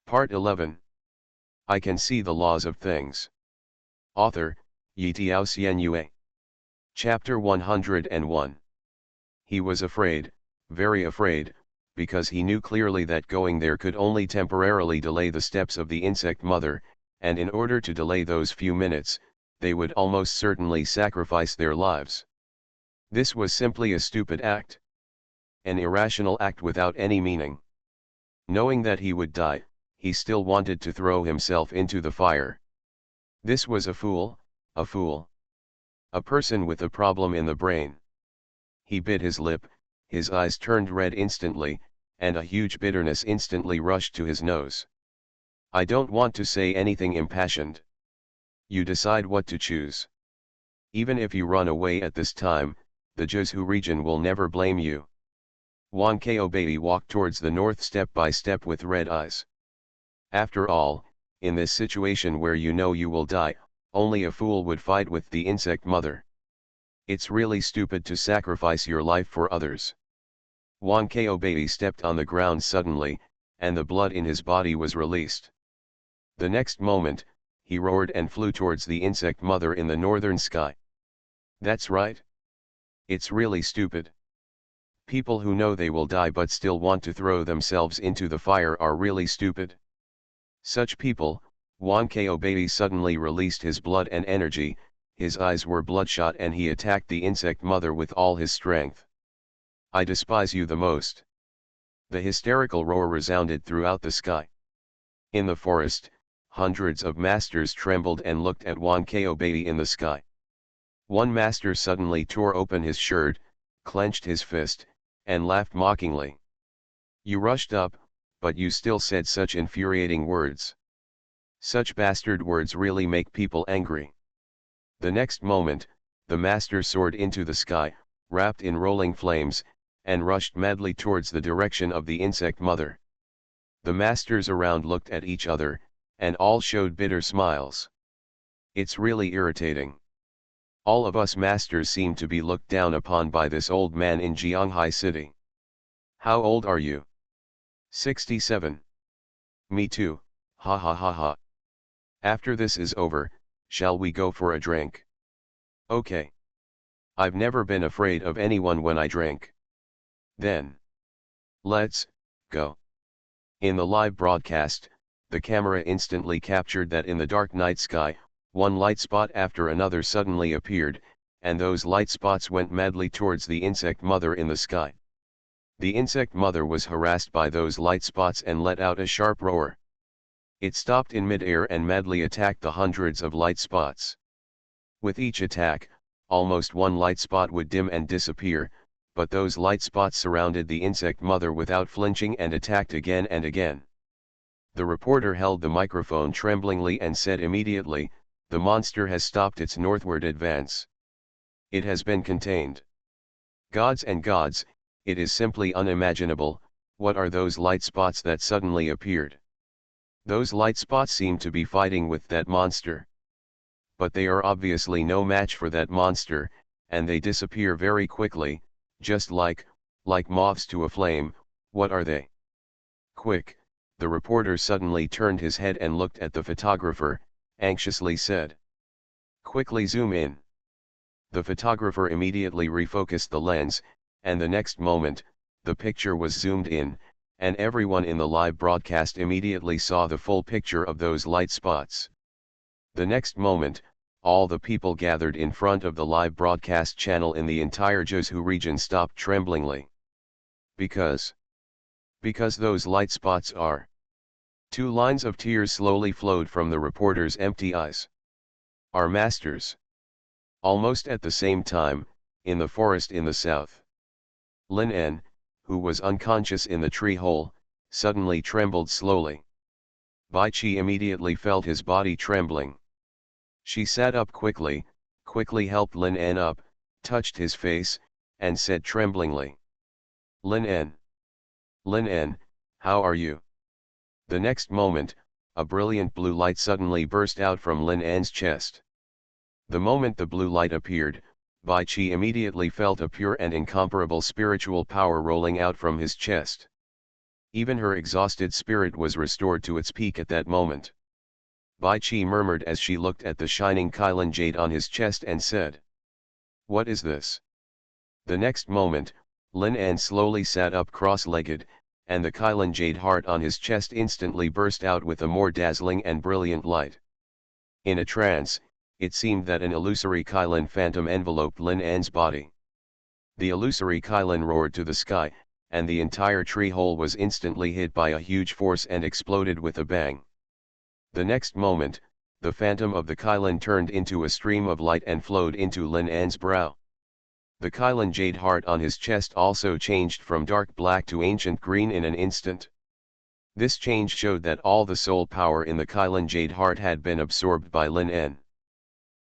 Part 11. I Can See the Laws of Things. Author, Yitiao Xuanhuan. Chapter 101. He was afraid, very afraid, because he knew clearly that going there could only temporarily delay the steps of the insect mother, and in order to delay those few minutes, they would almost certainly sacrifice their lives. This was simply a stupid act. An irrational act without any meaning. Knowing that he would die, he still wanted to throw himself into the fire. This was a fool, a fool. A person with a problem in the brain. He bit his lip, his eyes turned red instantly, and a huge bitterness instantly rushed to his nose. I don't want to say anything impassioned. You decide what to choose. Even if you run away at this time, the Jiuzhu region will never blame you. Wan Ko Baby walked towards the north step by step with red eyes. After all, in this situation where you know you will die, only a fool would fight with the insect mother. It's really stupid to sacrifice your life for others. Wan Ko Baby stepped on the ground suddenly, and the blood in his body was released. The next moment, he roared and flew towards the insect mother in the northern sky. That's right. It's really stupid. People who know they will die but still want to throw themselves into the fire are really stupid. Such people, Wan Ko Baby suddenly released his blood and energy, his eyes were bloodshot and he attacked the insect mother with all his strength. I despise you the most. The hysterical roar resounded throughout the sky. In the forest, hundreds of masters trembled and looked at Wan Ko Baby in the sky. One master suddenly tore open his shirt, clenched his fist, and laughed mockingly. You rushed up, but you still said such infuriating words. Such bastard words really make people angry. The next moment, the master soared into the sky, wrapped in rolling flames, and rushed madly towards the direction of the insect mother. The masters around looked at each other, and all showed bitter smiles. It's really irritating. All of us masters seem to be looked down upon by this old man in Jianghai City. How old are you? 67. Me too, ha ha ha ha. After this is over, shall we go for a drink? Okay. I've never been afraid of anyone when I drink. Then. Let's go. In the live broadcast, the camera instantly captured that in the dark night sky, one light spot after another suddenly appeared, and those light spots went madly towards the insect mother in the sky. The insect mother was harassed by those light spots and let out a sharp roar. It stopped in mid-air and madly attacked the hundreds of light spots. With each attack, almost one light spot would dim and disappear, but those light spots surrounded the insect mother without flinching and attacked again and again. The reporter held the microphone tremblingly and said immediately, "The monster has stopped its northward advance. It has been contained. Gods and gods, it is simply unimaginable. What are those light spots that suddenly appeared? Those light spots seem to be fighting with that monster. But they are obviously no match for that monster, and they disappear very quickly, just like moths to a flame. What are they?" "Quick," the reporter suddenly turned his head and looked at the photographer, anxiously said. "Quickly zoom in." The photographer immediately refocused the lens, and the next moment, the picture was zoomed in, and everyone in the live broadcast immediately saw the full picture of those light spots. The next moment, all the people gathered in front of the live broadcast channel in the entire Jiuzhu region stopped tremblingly. Because those light spots are. 2 lines of tears slowly flowed from the reporter's empty eyes. Our masters. Almost at the same time, in the forest in the south. Lin En, who was unconscious in the tree hole, suddenly trembled slowly. Bai Qi immediately felt his body trembling. She sat up quickly helped Lin En up, touched his face, and said tremblingly, Lin En, how are you?" The next moment, a brilliant blue light suddenly burst out from Lin En's chest. The moment the blue light appeared, Bai Qi immediately felt a pure and incomparable spiritual power rolling out from his chest. Even her exhausted spirit was restored to its peak at that moment. Bai Qi murmured as she looked at the shining Kylan jade on his chest and said, "What is this?" The next moment, Lin An slowly sat up cross-legged, and the Kylan jade heart on his chest instantly burst out with a more dazzling and brilliant light. In a trance, it seemed that an illusory Kylan phantom enveloped Lin An's body. The illusory Kylan roared to the sky, and the entire tree hole was instantly hit by a huge force and exploded with a bang. The next moment, the phantom of the Kylan turned into a stream of light and flowed into Lin An's brow. The Kylan jade heart on his chest also changed from dark black to ancient green in an instant. This change showed that all the soul power in the Kylan jade heart had been absorbed by Lin An.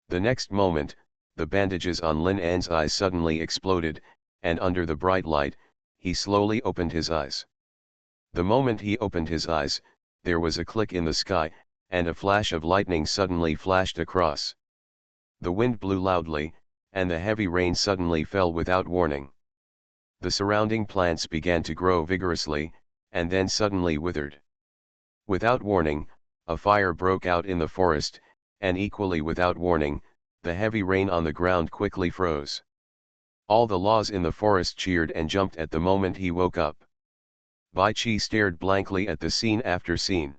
The next moment, the bandages on Lin An's eyes suddenly exploded, and under the bright light, he slowly opened his eyes. The moment he opened his eyes, there was a click in the sky, and a flash of lightning suddenly flashed across. The wind blew loudly, and the heavy rain suddenly fell without warning. The surrounding plants began to grow vigorously, and then suddenly withered. Without warning, a fire broke out in the forest, and equally without warning, the heavy rain on the ground quickly froze. All the laws in the forest cheered and jumped at the moment he woke up. Bai Qi stared blankly at the scene after scene.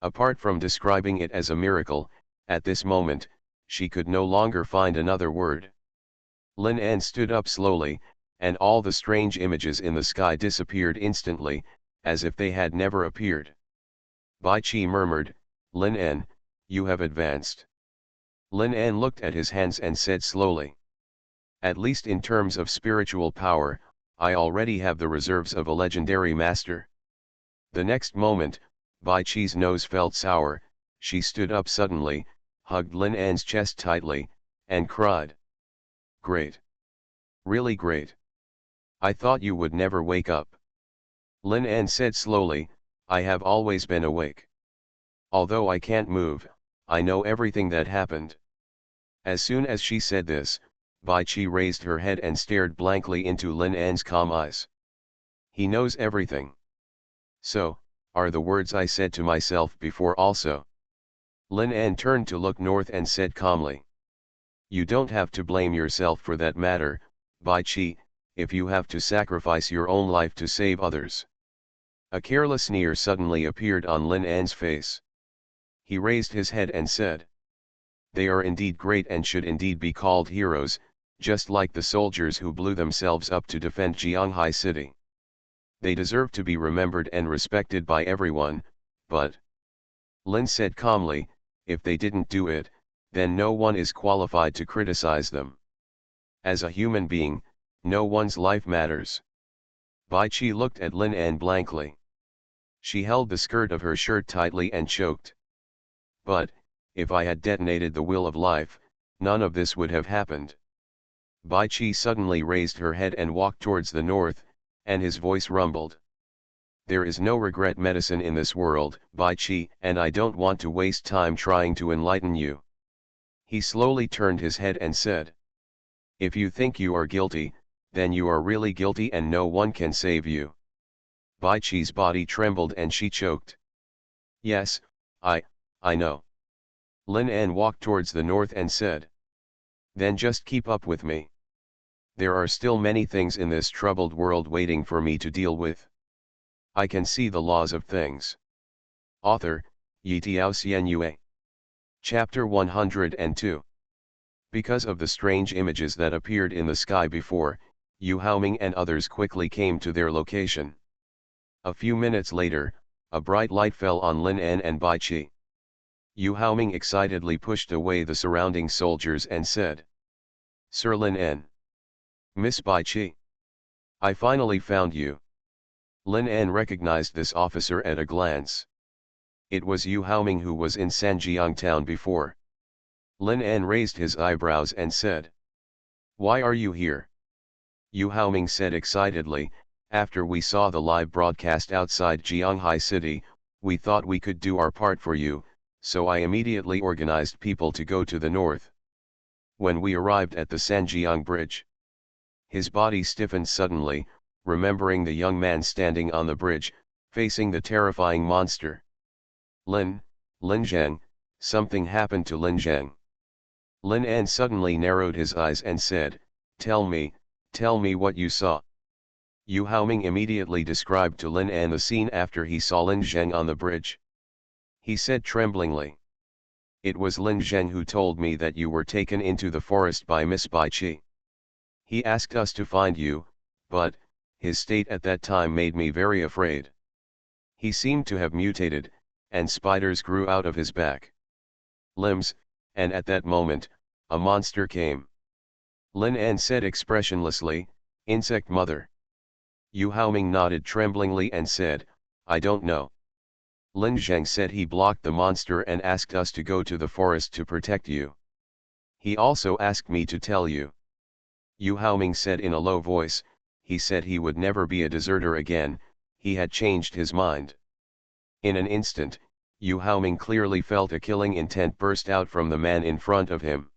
Apart from describing it as a miracle, at this moment, she could no longer find another word. Lin An stood up slowly, and all the strange images in the sky disappeared instantly, as if they had never appeared. Bai Qi murmured, "Lin An, you have advanced." Lin An looked at his hands and said slowly, "At least in terms of spiritual power, I already have the reserves of a legendary master." The next moment, Bai Qi's nose felt sour, she stood up suddenly, hugged Lin An's chest tightly, and cried, "Great! Really great! I thought you would never wake up." Lin An said slowly, "I have always been awake. Although I can't move, I know everything that happened." As soon as she said this, Bai Qi raised her head and stared blankly into Lin An's calm eyes. "He knows everything. So, are the words I said to myself before also?" Lin An turned to look north and said calmly, "You don't have to blame yourself for that matter, Bai Qi, if you have to sacrifice your own life to save others." A careless sneer suddenly appeared on Lin An's face. He raised his head and said, "They are indeed great and should indeed be called heroes, just like the soldiers who blew themselves up to defend Jianghai City. They deserve to be remembered and respected by everyone, but," Lin said calmly, "if they didn't do it, then no one is qualified to criticize them. As a human being, no one's life matters." Bai Qi looked at Lin An blankly. She held the skirt of her shirt tightly and choked. "But, if I had detonated the will of life, none of this would have happened." Bai Qi suddenly raised her head and walked towards the north, and his voice rumbled. "There is no regret medicine in this world, Bai Qi, and I don't want to waste time trying to enlighten you." He slowly turned his head and said, "If you think you are guilty, then you are really guilty and no one can save you." Bai Qi's body trembled and she choked. "Yes, I know." Lin An walked towards the north and said, "Then just keep up with me. There are still many things in this troubled world waiting for me to deal with. I can see the laws of things." Author, Yitiao Xianyue. Chapter 102. Because of the strange images that appeared in the sky before, Yu Haoming and others quickly came to their location. A few minutes later, a bright light fell on Lin An and Bai Qi. Yu Haoming excitedly pushed away the surrounding soldiers and said, "Sir Lin An. Miss Bai Qi. I finally found you." Lin An recognized this officer at a glance. It was Yu Haoming who was in Sanjiang town before. Lin An raised his eyebrows and said, "Why are you here?" Yu Haoming said excitedly, "After we saw the live broadcast outside Jianghai City, we thought we could do our part for you, so I immediately organized people to go to the north. When we arrived at the Sanjiang bridge," his body stiffened suddenly, remembering the young man standing on the bridge, facing the terrifying monster. Lin Zhang, something happened to Lin Zhang. Lin An suddenly narrowed his eyes and said, tell me what you saw. Yu Haoming immediately described to Lin An the scene after he saw Lin Zhang on the bridge. He said tremblingly, it was Lin Zhang who told me that you were taken into the forest by Miss Bai Qi. He asked us to find you, but his state at that time made me very afraid. He seemed to have mutated, and spiders grew out of his back. Limbs, and at that moment, a monster came. Lin An said expressionlessly, insect mother. Yu Haoming nodded tremblingly and said, I don't know. Lin Zhang said he blocked the monster and asked us to go to the forest to protect you. He also asked me to tell you. Yu Haoming said in a low voice, he said he would never be a deserter again, he had changed his mind. In an instant, Yu Haoming clearly felt a killing intent burst out from the man in front of him.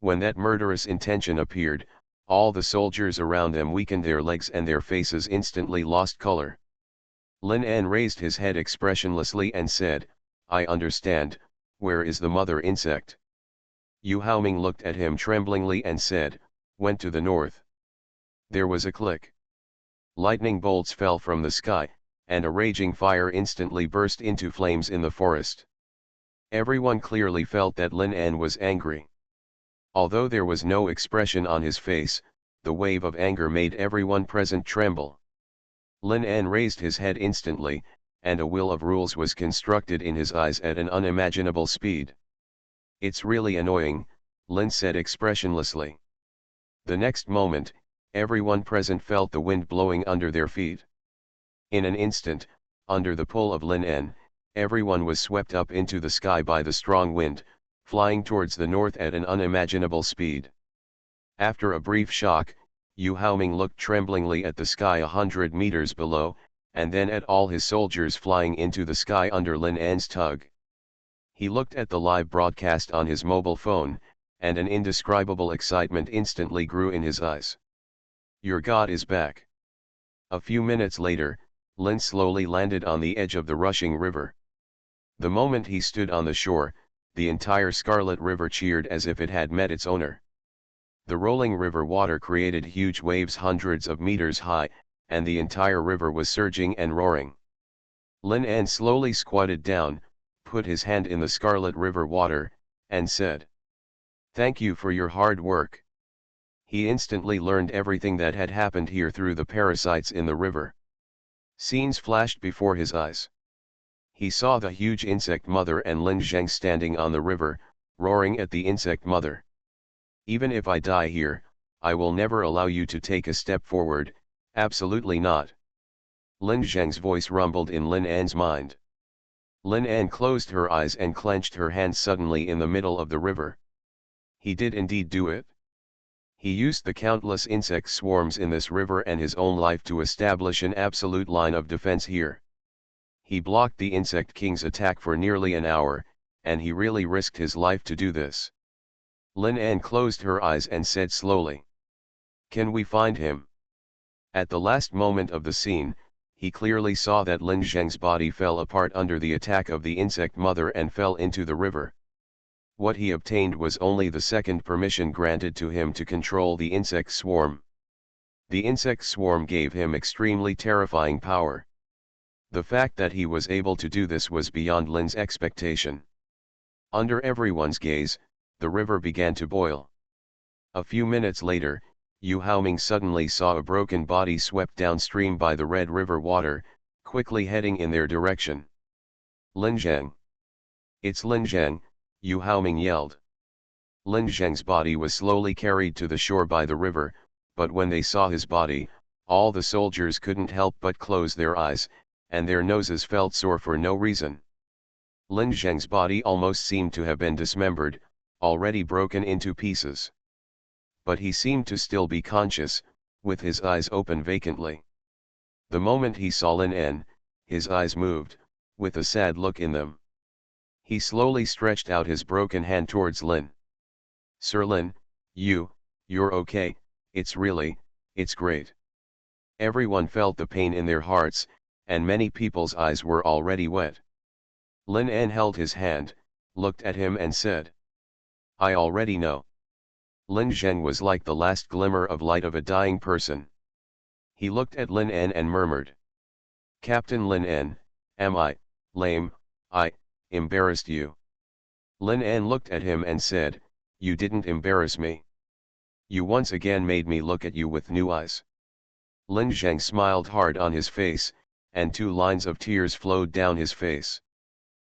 When that murderous intention appeared, all the soldiers around them weakened, their legs and their faces instantly lost color. Lin An raised his head expressionlessly and said, I understand, where is the mother insect? Yu Haoming looked at him tremblingly and said, went to the north. There was a click. Lightning bolts fell from the sky, and a raging fire instantly burst into flames in the forest. Everyone clearly felt that Lin An was angry. Although there was no expression on his face, the wave of anger made everyone present tremble. Lin An raised his head instantly, and a will of rules was constructed in his eyes at an unimaginable speed. It's really annoying, Lin said expressionlessly. The next moment, everyone present felt the wind blowing under their feet. In an instant, under the pull of Lin An, everyone was swept up into the sky by the strong wind, flying towards the north at an unimaginable speed. After a brief shock, Yu Haoming looked tremblingly at the sky 100 meters below, and then at all his soldiers flying into the sky under Lin An's tug. He looked at the live broadcast on his mobile phone, and an indescribable excitement instantly grew in his eyes. Your god is back. A few minutes later, Lin slowly landed on the edge of the rushing river. The moment he stood on the shore, the entire Scarlet River cheered as if it had met its owner. The rolling river water created huge waves hundreds of meters high, and the entire river was surging and roaring. Lin An slowly squatted down, put his hand in the Scarlet River water, and said, thank you for your hard work. He instantly learned everything that had happened here through the parasites in the river. Scenes flashed before his eyes. He saw the huge insect mother and Lin Zhang standing on the river, roaring at the insect mother. Even if I die here, I will never allow you to take a step forward, absolutely not. Lin Zhang's voice rumbled in Lin An's mind. Lin An closed her eyes and clenched her hands suddenly in the middle of the river. He did indeed do it. He used the countless insect swarms in this river and his own life to establish an absolute line of defense here. He blocked the Insect King's attack for nearly an hour, and he really risked his life to do this. Lin An closed her eyes and said slowly, can we find him? At the last moment of the scene, he clearly saw that Lin Zhang's body fell apart under the attack of the insect mother and fell into the river. What he obtained was only the second permission granted to him to control the insect swarm. The insect swarm gave him extremely terrifying power. The fact that he was able to do this was beyond Lin's expectation. Under everyone's gaze, the river began to boil. A few minutes later, Yu Haoming suddenly saw a broken body swept downstream by the Red River water, quickly heading in their direction. Lin Zhang. It's Lin Zhang, Yu Haoming yelled. Lin Zhang's body was slowly carried to the shore by the river, but when they saw his body, all the soldiers couldn't help but close their eyes, and their noses felt sore for no reason. Lin Zhang's body almost seemed to have been dismembered, already broken into pieces. But he seemed to still be conscious, with his eyes open vacantly. The moment he saw Lin An, his eyes moved, with a sad look in them. He slowly stretched out his broken hand towards Lin. Sir Lin, you're okay, it's great. Everyone felt the pain in their hearts, and many people's eyes were already wet. Lin An held his hand, looked at him and said, "I already know." Lin Zheng was like the last glimmer of light of a dying person. He looked at Lin An and murmured, "Captain Lin An, am I, lame, embarrassed you?" Lin An looked at him and said, "You didn't embarrass me. You once again made me look at you with new eyes." Lin Zheng smiled hard on his face, and 2 lines of tears flowed down his face.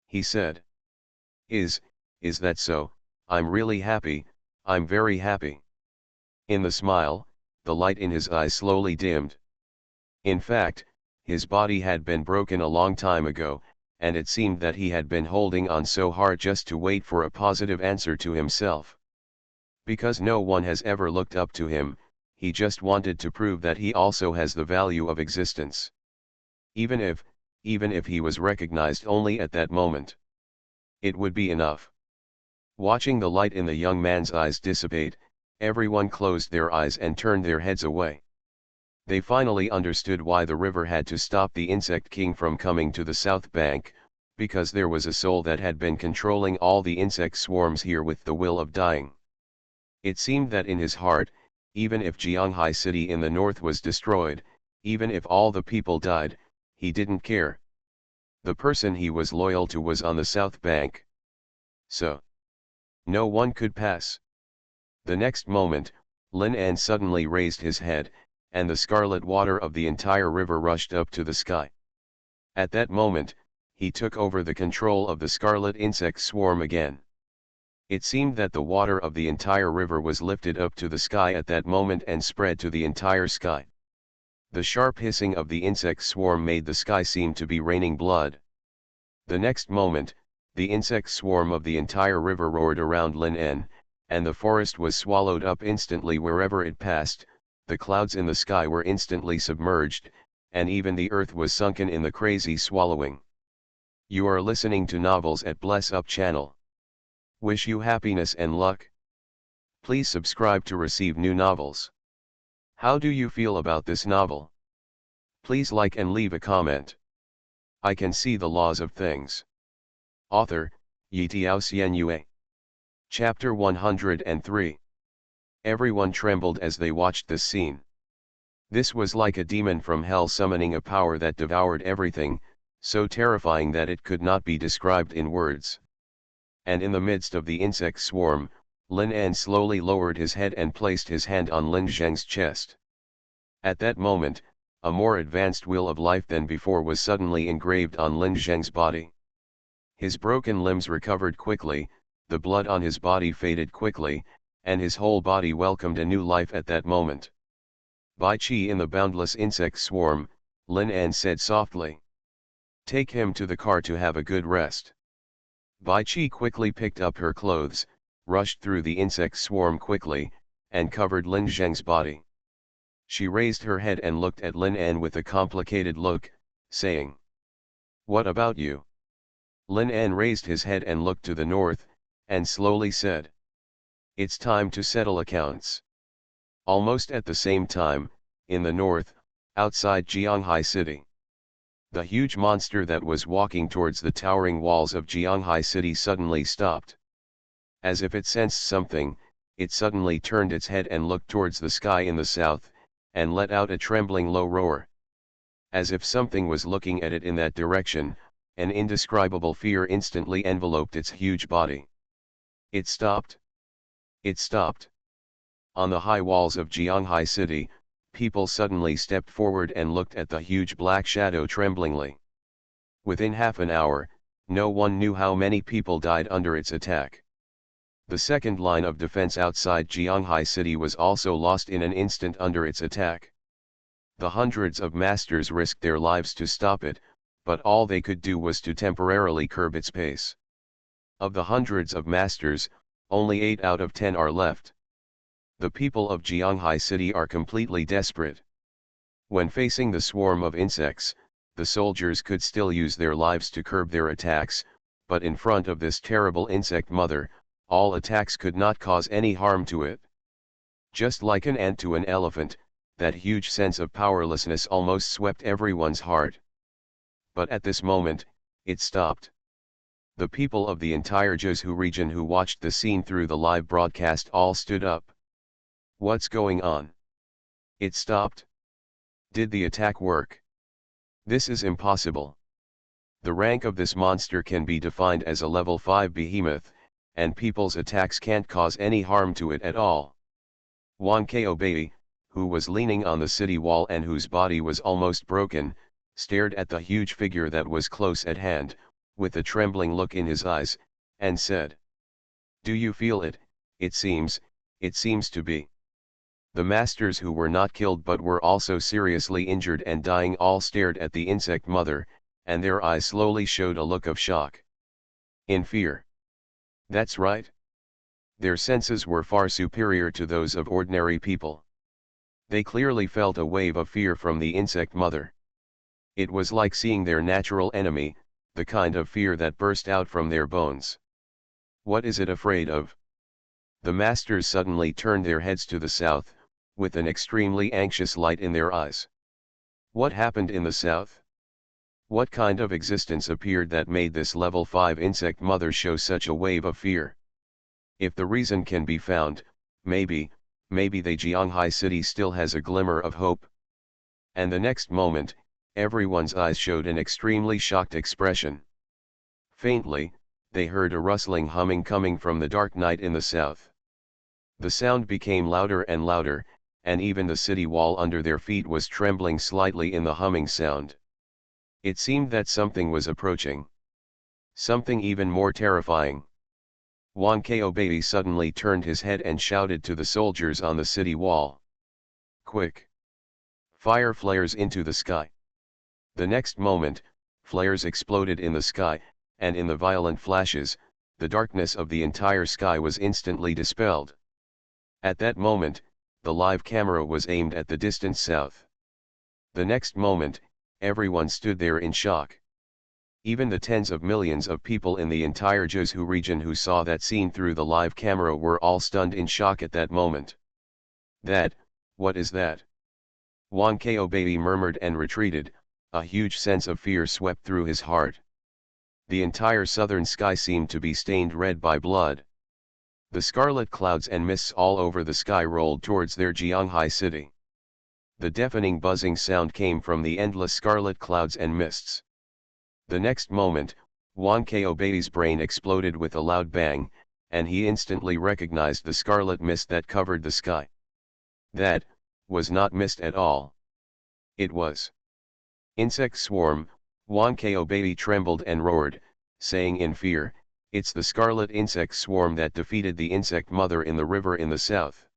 He said, Is that so? I'm really happy, I'm very happy." In the smile, the light in his eyes slowly dimmed. In fact, his body had been broken a long time ago, and it seemed that he had been holding on so hard just to wait for a positive answer to himself. Because no one has ever looked up to him, he just wanted to prove that he also has the value of existence. Even if he was recognized only at that moment, it would be enough. Watching the light in the young man's eyes dissipate, everyone closed their eyes and turned their heads away. They finally understood why the river had to stop the insect king from coming to the south bank, because there was a soul that had been controlling all the insect swarms here with the will of dying. It seemed that in his heart, even if Jianghai city in the north was destroyed, even if all the people died, he didn't care. The person he was loyal to was on the south bank. So, no one could pass. The next moment, Lin An suddenly raised his head, and the scarlet water of the entire river rushed up to the sky. At that moment, he took over the control of the scarlet insect swarm again. It seemed that the water of the entire river was lifted up to the sky at that moment and spread to the entire sky. The sharp hissing of the insect swarm made the sky seem to be raining blood. The next moment, the insect swarm of the entire river roared around Lin An, and the forest was swallowed up instantly wherever it passed. The clouds in the sky were instantly submerged, and even the earth was sunken in the crazy swallowing. You are listening to Novels at Bless Up channel. Wish you happiness and luck. Please subscribe to receive new novels. How do you feel about this novel? Please like and leave a comment. I can see the laws of things. Author, Yitiao Xuanhuan. Chapter 103. Everyone trembled as they watched this scene. This was like a demon from hell summoning a power that devoured everything, so terrifying that it could not be described in words. And in the midst of the insect swarm, Lin An slowly lowered his head and placed his hand on Lin Zheng's chest. At that moment, a more advanced will of life than before was suddenly engraved on Lin Zheng's body. His broken limbs recovered quickly, the blood on his body faded quickly, and his whole body welcomed a new life at that moment. Bai Qi in the boundless insect swarm, Lin An said softly. Take him to the car to have a good rest. Bai Qi quickly picked up her clothes, rushed through the insect swarm quickly, and covered Lin Zheng's body. She raised her head and looked at Lin An with a complicated look, saying, What about you? Lin An raised his head and looked to the north, and slowly said, It's time to settle accounts. Almost at the same time, in the north, outside Jianghai city, the huge monster that was walking towards the towering walls of Jianghai city suddenly stopped. As if it sensed something, it suddenly turned its head and looked towards the sky in the south, and let out a trembling low roar. As if something was looking at it in that direction, an indescribable fear instantly enveloped its huge body. It stopped. It stopped. On the high walls of Jianghai city, people suddenly stepped forward and looked at the huge black shadow tremblingly. Within half an hour, no one knew how many people died under its attack. The second line of defense outside Jianghai city was also lost in an instant under its attack. The hundreds of masters risked their lives to stop it, but all they could do was to temporarily curb its pace. Of the hundreds of masters, only 8 out of 10 are left. The people of Jianghai city are completely desperate. When facing the swarm of insects, the soldiers could still use their lives to curb their attacks, but in front of this terrible insect mother, all attacks could not cause any harm to it. Just like an ant to an elephant, that huge sense of powerlessness almost swept everyone's heart. But at this moment, it stopped. The people of the entire Jiangsu region who watched the scene through the live broadcast all stood up. What's going on? It stopped. Did the attack work? This is impossible. The rank of this monster can be defined as a level 5 behemoth, and people's attacks can't cause any harm to it at all. Wan Kaobei, who was leaning on the city wall and whose body was almost broken, stared at the huge figure that was close at hand, with a trembling look in his eyes, and said, "Do you feel it? It seems to be." The masters who were not killed but were also seriously injured and dying all stared at the insect mother, and their eyes slowly showed a look of shock. In fear. That's right. Their senses were far superior to those of ordinary people. They clearly felt a wave of fear from the insect mother. It was like seeing their natural enemy, the kind of fear that burst out from their bones. What is it afraid of? The masters suddenly turned their heads to the south, with an extremely anxious light in their eyes. What happened in the south? What kind of existence appeared that made this level 5 insect mother show such a wave of fear? If the reason can be found, maybe the Jianghai city still has a glimmer of hope. And the next moment, everyone's eyes showed an extremely shocked expression. Faintly, they heard a rustling humming coming from the dark night in the south. The sound became louder and louder, and even the city wall under their feet was trembling slightly in the humming sound. It seemed that something was approaching. Something even more terrifying. Wan Kaobei suddenly turned his head and shouted to the soldiers on the city wall. "Quick! Fire flares into the sky!" The next moment, flares exploded in the sky, and in the violent flashes, the darkness of the entire sky was instantly dispelled. At that moment, the live camera was aimed at the distant south. The next moment, everyone stood there in shock. Even the tens of millions of people in the entire Jiangsu region who saw that scene through the live camera were all stunned in shock at that moment. What is that? Wan Kaobei murmured and retreated, a huge sense of fear swept through his heart. The entire southern sky seemed to be stained red by blood. The scarlet clouds and mists all over the sky rolled towards their Jianghai city. The deafening buzzing sound came from the endless scarlet clouds and mists. The next moment, Wan Kaobei's brain exploded with a loud bang, and he instantly recognized the scarlet mist that covered the sky. That was not mist at all. It was insect swarm. Wan Kaobei trembled and roared, saying in fear, "It's the scarlet insect swarm that defeated the insect mother in the river in the south."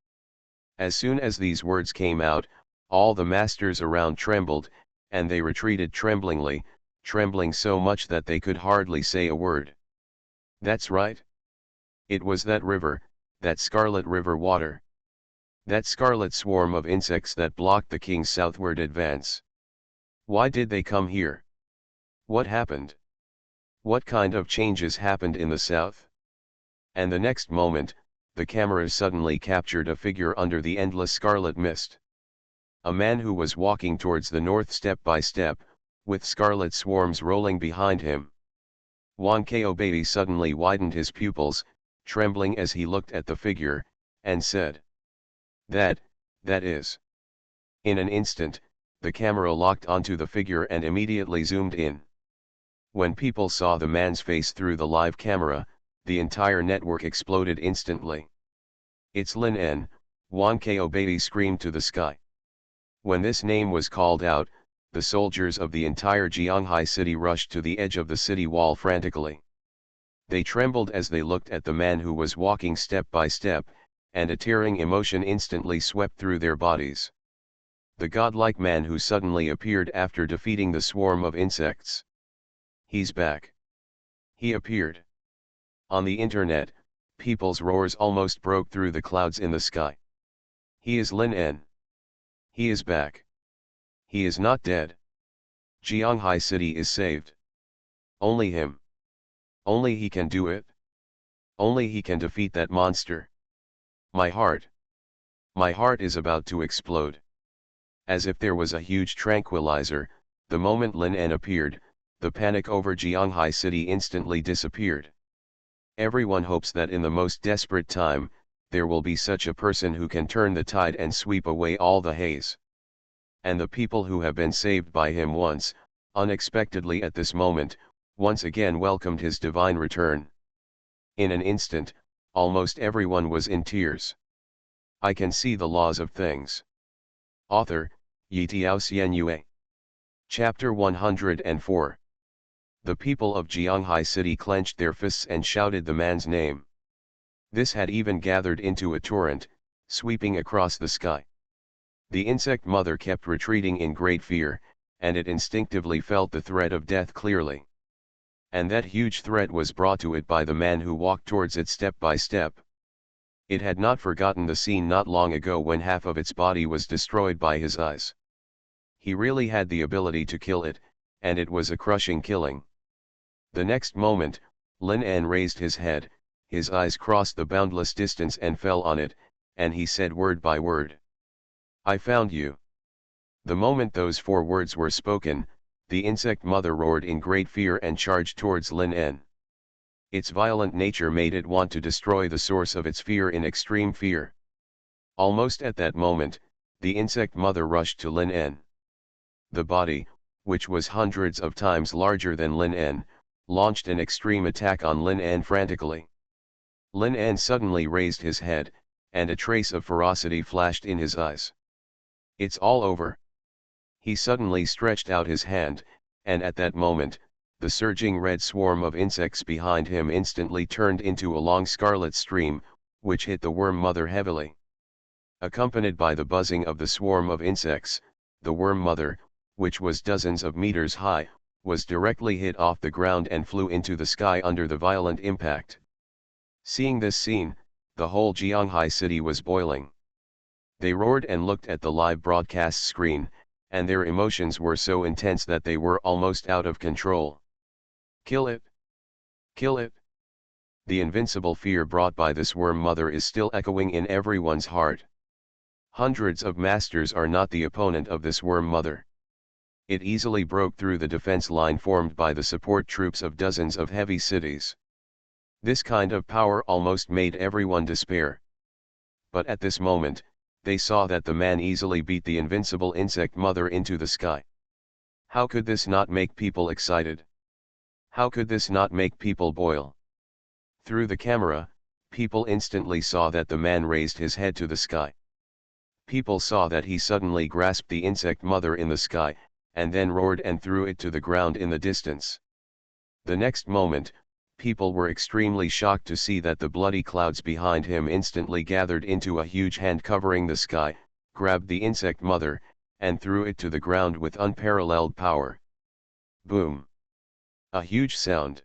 As soon as these words came out, all the masters around trembled, and they retreated tremblingly, trembling so much that they could hardly say a word. That's right. It was that river, that scarlet river water. That scarlet swarm of insects that blocked the king's southward advance. Why did they come here? What happened? What kind of changes happened in the south? And the next moment, the cameras suddenly captured a figure under the endless scarlet mist. A man who was walking towards the north step by step, with scarlet swarms rolling behind him. Wan Kaobei suddenly widened his pupils, trembling as he looked at the figure, and said, That is." In an instant, the camera locked onto the figure and immediately zoomed in. When people saw the man's face through the live camera, the entire network exploded instantly. "It's Lin En," Wan Kaobei screamed to the sky. When this name was called out, the soldiers of the entire Jianghai city rushed to the edge of the city wall frantically. They trembled as they looked at the man who was walking step by step, and a tearing emotion instantly swept through their bodies. The godlike man who suddenly appeared after defeating the swarm of insects. He's back. He appeared. On the internet, people's roars almost broke through the clouds in the sky. He is Lin En. He is back. He is not dead. Jianghai city is saved. Only him. Only he can do it. Only he can defeat that monster. My heart is about to explode. As if there was a huge tranquilizer, the moment Lin En appeared, the panic over Jianghai City instantly disappeared. Everyone hopes that in the most desperate time, there will be such a person who can turn the tide and sweep away all the haze. And the people who have been saved by him once, unexpectedly at this moment, once again welcomed his divine return. In an instant, almost everyone was in tears. I can see the laws of things. Author, Yitiao Xianyue. Chapter 104. The people of Jianghai City clenched their fists and shouted the man's name. This had even gathered into a torrent, sweeping across the sky. The insect mother kept retreating in great fear, and it instinctively felt the threat of death clearly. And that huge threat was brought to it by the man who walked towards it step by step. It had not forgotten the scene not long ago when half of its body was destroyed by his eyes. He really had the ability to kill it, and it was a crushing killing. The next moment, Lin En raised his head, his eyes crossed the boundless distance and fell on it, and he said word by word, "I found you." The moment those 4 words were spoken, the insect mother roared in great fear and charged towards Lin En. Its violent nature made it want to destroy the source of its fear in extreme fear. Almost at that moment, the insect mother rushed to Lin En. The body, which was hundreds of times larger than Lin En, launched an extreme attack on Lin En frantically. Lin En suddenly raised his head, and a trace of ferocity flashed in his eyes. "It's all over." He suddenly stretched out his hand, and at that moment, the surging red swarm of insects behind him instantly turned into a long scarlet stream, which hit the worm mother heavily. Accompanied by the buzzing of the swarm of insects, the worm mother, which was dozens of meters high, was directly hit off the ground and flew into the sky under the violent impact. Seeing this scene, the whole Jianghai city was boiling. They roared and looked at the live broadcast screen, and their emotions were so intense that they were almost out of control. "Kill it! Kill it!" The invincible fear brought by this worm mother is still echoing in everyone's heart. Hundreds of masters are not the opponent of this worm mother. It easily broke through the defense line formed by the support troops of dozens of heavy cities. This kind of power almost made everyone despair. But at this moment, they saw that the man easily beat the invincible insect mother into the sky. How could this not make people excited? How could this not make people boil? Through the camera, people instantly saw that the man raised his head to the sky. People saw that he suddenly grasped the insect mother in the sky, and then roared and threw it to the ground in the distance. The next moment, people were extremely shocked to see that the bloody clouds behind him instantly gathered into a huge hand covering the sky, grabbed the insect mother, and threw it to the ground with unparalleled power. Boom! A huge sound.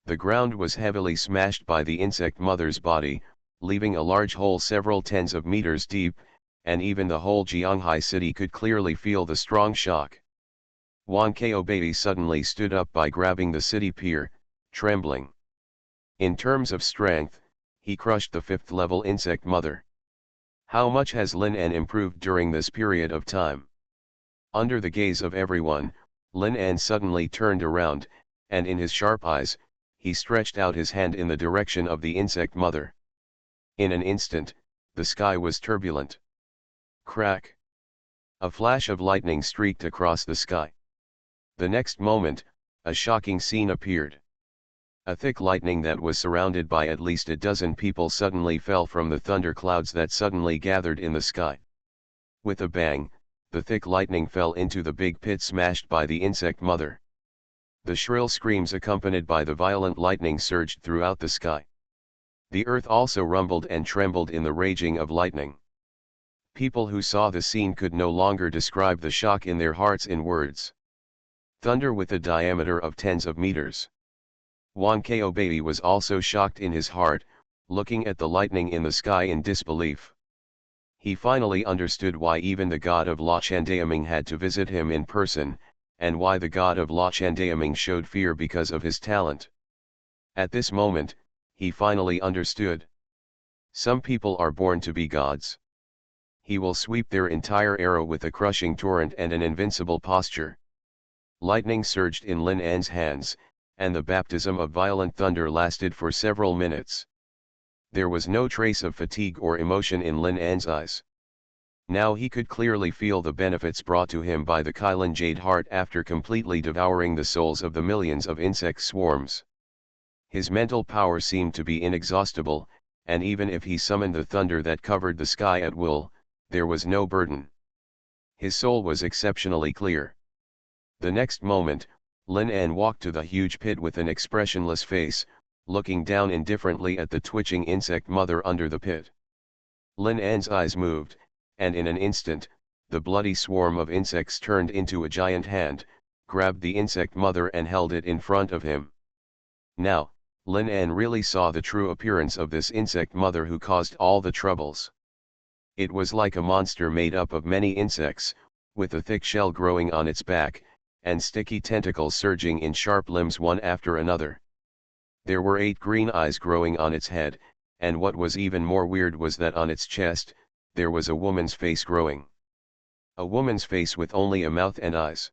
The ground was heavily smashed by the insect mother's body, leaving a large hole several tens of meters deep, and even the whole Jianghai city could clearly feel the strong shock. Wan Kaobei suddenly stood up by grabbing the city pier, trembling. In terms of strength, he crushed the 5th-level insect mother. How much has Lin En improved during this period of time? Under the gaze of everyone, Lin En suddenly turned around, and in his sharp eyes, he stretched out his hand in the direction of the insect mother. In an instant, the sky was turbulent. Crack! A flash of lightning streaked across the sky. The next moment, a shocking scene appeared. A thick lightning that was surrounded by at least a dozen people suddenly fell from the thunder clouds that suddenly gathered in the sky. With a bang, the thick lightning fell into the big pit smashed by the insect mother. The shrill screams accompanied by the violent lightning surged throughout the sky. The earth also rumbled and trembled in the raging of lightning. People who saw the scene could no longer describe the shock in their hearts in words. Thunder with a diameter of tens of meters. Wan Kaobei was also shocked in his heart, looking at the lightning in the sky in disbelief. He finally understood why even the god of La Chandaeming had to visit him in person, and why the god of La Chandaeming showed fear because of his talent. At this moment, he finally understood. Some people are born to be gods. He will sweep their entire era with a crushing torrent and an invincible posture. Lightning surged in Lin An's hands, and the baptism of violent thunder lasted for several minutes. There was no trace of fatigue or emotion in Lin An's eyes. Now he could clearly feel the benefits brought to him by the Kylan Jade Heart after completely devouring the souls of the millions of insect swarms. His mental power seemed to be inexhaustible, and even if he summoned the thunder that covered the sky at will, there was no burden. His soul was exceptionally clear. The next moment, Lin An walked to the huge pit with an expressionless face, looking down indifferently at the twitching insect mother under the pit. Lin An's eyes moved, and in an instant, the bloody swarm of insects turned into a giant hand, grabbed the insect mother and held it in front of him. Now, Lin An really saw the true appearance of this insect mother who caused all the troubles. It was like a monster made up of many insects, with a thick shell growing on its back, and sticky tentacles surging in sharp limbs one after another. There were 8 green eyes growing on its head, and what was even more weird was that on its chest, there was a woman's face growing. A woman's face with only a mouth and eyes.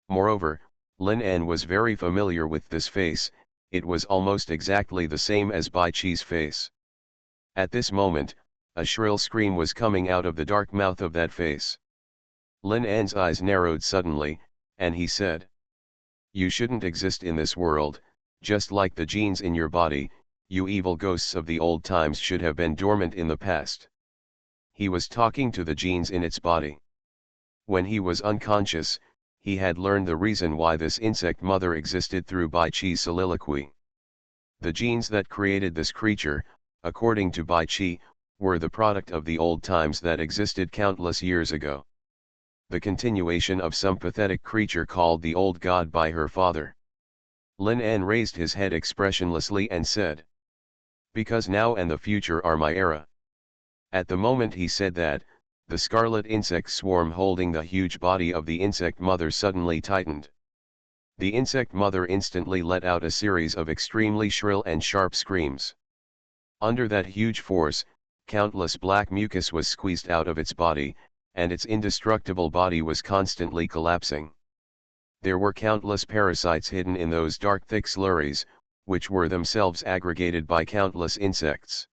Moreover, Lin An was very familiar with this face. It was almost exactly the same as Bai Chi's face. At this moment, a shrill scream was coming out of the dark mouth of that face. Lin An's eyes narrowed suddenly, and he said, "You shouldn't exist in this world, just like the genes in your body, you evil ghosts of the old times should have been dormant in the past." He was talking to the genes in its body. When he was unconscious, he had learned the reason why this insect mother existed through Bai Chi's soliloquy. The genes that created this creature, according to Bai Chi, were the product of the old times that existed countless years ago. The continuation of some pathetic creature called the old god by her father. Lin An raised his head expressionlessly and said, "Because now and the future are my era." At the moment he said that, the scarlet insect swarm holding the huge body of the insect mother suddenly tightened. The insect mother instantly let out a series of extremely shrill and sharp screams. Under that huge force, countless black mucus was squeezed out of its body, and its indestructible body was constantly collapsing. There were countless parasites hidden in those dark thick slurries, which were themselves aggregated by countless insects.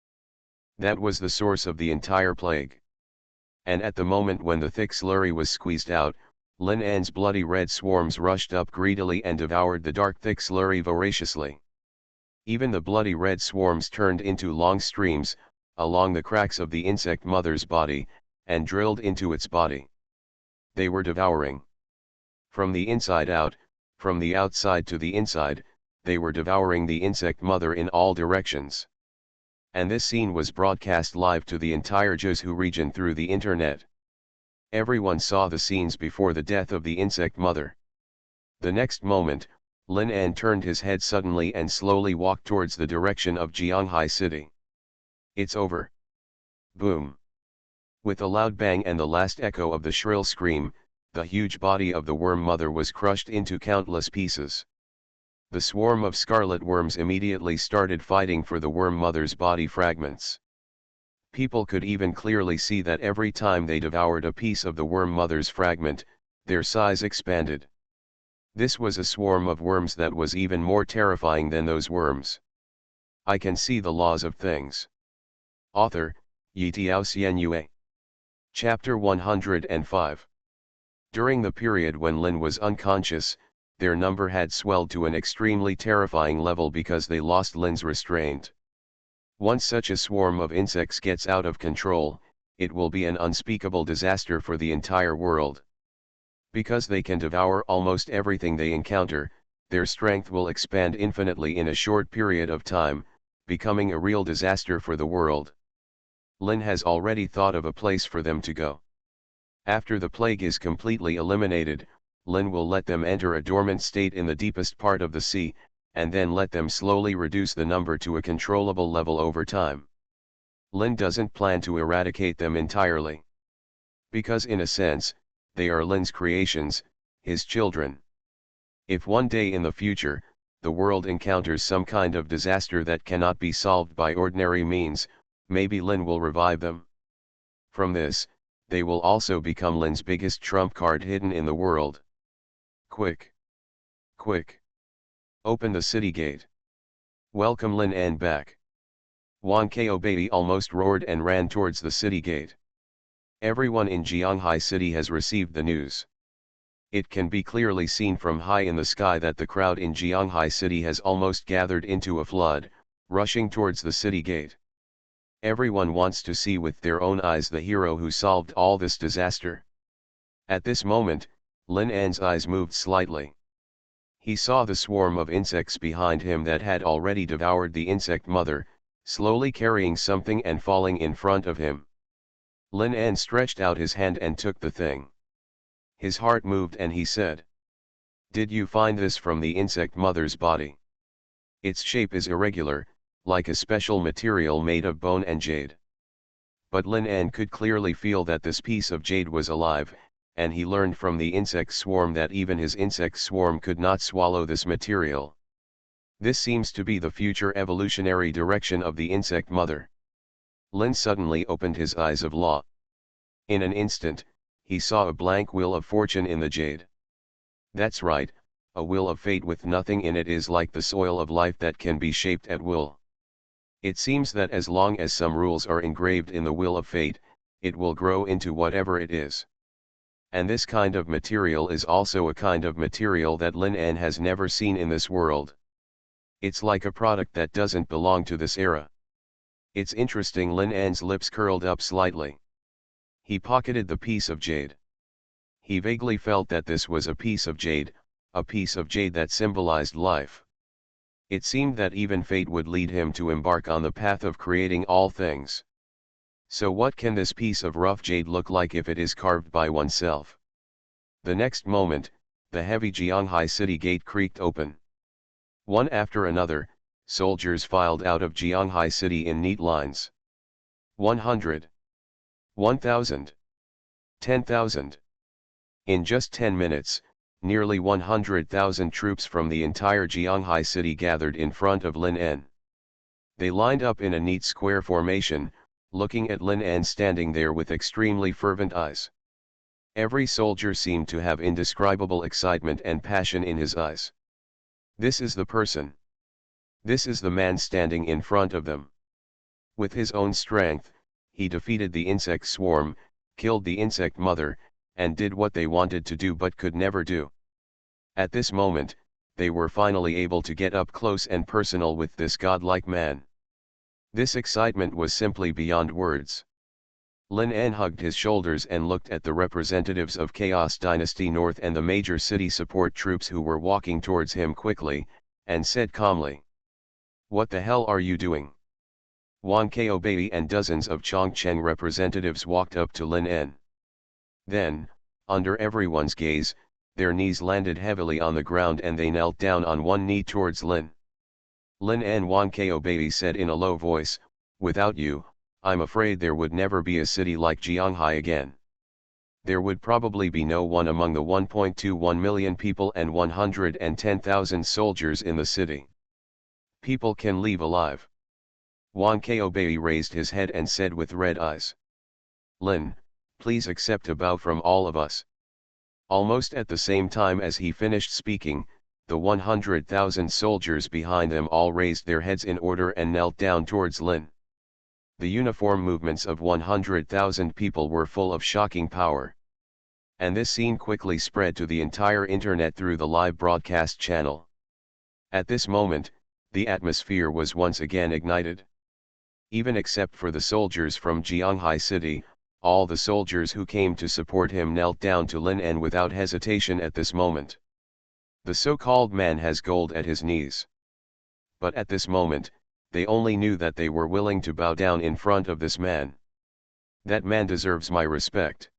That was the source of the entire plague. And at the moment when the thick slurry was squeezed out, Lin An's bloody red swarms rushed up greedily and devoured the dark thick slurry voraciously. Even the bloody red swarms turned into long streams, along the cracks of the insect mother's body, and drilled into its body. They were devouring. From the inside out, from the outside to the inside, they were devouring the insect mother in all directions. And this scene was broadcast live to the entire Jiuzhou region through the internet. Everyone saw the scenes before the death of the insect mother. The next moment, Lin An turned his head suddenly and slowly walked towards the direction of Jianghai City. "It's over." Boom. With a loud bang and the last echo of the shrill scream, the huge body of the worm mother was crushed into countless pieces. The swarm of scarlet worms immediately started fighting for the worm mother's body fragments. People could even clearly see that every time they devoured a piece of the worm mother's fragment, their size expanded. This was a swarm of worms that was even more terrifying than those worms. I can see the laws of things. Author, Yitiao Xianyue. Chapter 105. During the period when Lin was unconscious, their number had swelled to an extremely terrifying level because they lost Lin's restraint. Once such a swarm of insects gets out of control, it will be an unspeakable disaster for the entire world. Because they can devour almost everything they encounter, their strength will expand infinitely in a short period of time, becoming a real disaster for the world. Lin has already thought of a place for them to go. After the plague is completely eliminated, Lin will let them enter a dormant state in the deepest part of the sea, and then let them slowly reduce the number to a controllable level over time. Lin doesn't plan to eradicate them entirely. Because in a sense, they are Lin's creations, his children. If one day in the future, the world encounters some kind of disaster that cannot be solved by ordinary means, maybe Lin will revive them. From this, they will also become Lin's biggest trump card hidden in the world. Quick! Quick! Open the city gate. Welcome Lin An back. Wan Ko Baby almost roared and ran towards the city gate. Everyone in Jianghai City has received the news. It can be clearly seen from high in the sky that the crowd in Jianghai City has almost gathered into a flood, rushing towards the city gate. Everyone wants to see with their own eyes the hero who solved all this disaster. At this moment, Lin An's eyes moved slightly. He saw the swarm of insects behind him that had already devoured the insect mother, slowly carrying something and falling in front of him. Lin An stretched out his hand and took the thing. His heart moved and he said, "Did you find this from the insect mother's body? Its shape is irregular, like a special material made of bone and jade." But Lin An could clearly feel that this piece of jade was alive, and he learned from the insect swarm that even his insect swarm could not swallow this material. This seems to be the future evolutionary direction of the insect mother. Lin suddenly opened his eyes of law. In an instant, he saw a blank wheel of fortune in the jade. That's right, a wheel of fate with nothing in it is like the soil of life that can be shaped at will. It seems that as long as some rules are engraved in the wheel of fate, it will grow into whatever it is. And this kind of material is also a kind of material that Lin An has never seen in this world. It's like a product that doesn't belong to this era. It's interesting. Lin An's lips curled up slightly. He pocketed the piece of jade. He vaguely felt that this was a piece of jade that symbolized life. It seemed that even fate would lead him to embark on the path of creating all things. So what can this piece of rough jade look like if it is carved by oneself? The next moment, the heavy Jianghai city gate creaked open. One after another, soldiers filed out of Jianghai City in neat lines. 100. 1,000. 10,000. In just 10 minutes, nearly 100,000 troops from the entire Jianghai City gathered in front of Lin An. They lined up in a neat square formation, looking at Lin An standing there with extremely fervent eyes. Every soldier seemed to have indescribable excitement and passion in his eyes. This is the person. This is the man standing in front of them. With his own strength, he defeated the insect swarm, killed the insect mother, and did what they wanted to do but could never do. At this moment, they were finally able to get up close and personal with this godlike man. This excitement was simply beyond words. Lin An hugged his shoulders and looked at the representatives of Chaos Dynasty North and the major city support troops who were walking towards him quickly, and said calmly, "What the hell are you doing?" Wan Ko Baby and dozens of Chongcheng representatives walked up to Lin An. Then, under everyone's gaze, their knees landed heavily on the ground and they knelt down on one knee towards Lin. Lin An. Wan Ko Baby said in a low voice, "Without you, I'm afraid there would never be a city like Jianghai again. There would probably be no one among the 1.21 million people and 110,000 soldiers in the city. People can leave alive." Wan Ko Baby raised his head and said with red eyes, "Lin, please accept a bow from all of us." Almost at the same time as he finished speaking, the 100,000 soldiers behind them all raised their heads in order and knelt down towards Lin. The uniform movements of 100,000 people were full of shocking power. And this scene quickly spread to the entire internet through the live broadcast channel. At this moment, the atmosphere was once again ignited. Even except for the soldiers from Jianghai City, all the soldiers who came to support him knelt down to Lin An without hesitation at this moment. The so-called man has gold at his knees. But at this moment, they only knew that they were willing to bow down in front of this man. That man deserves my respect.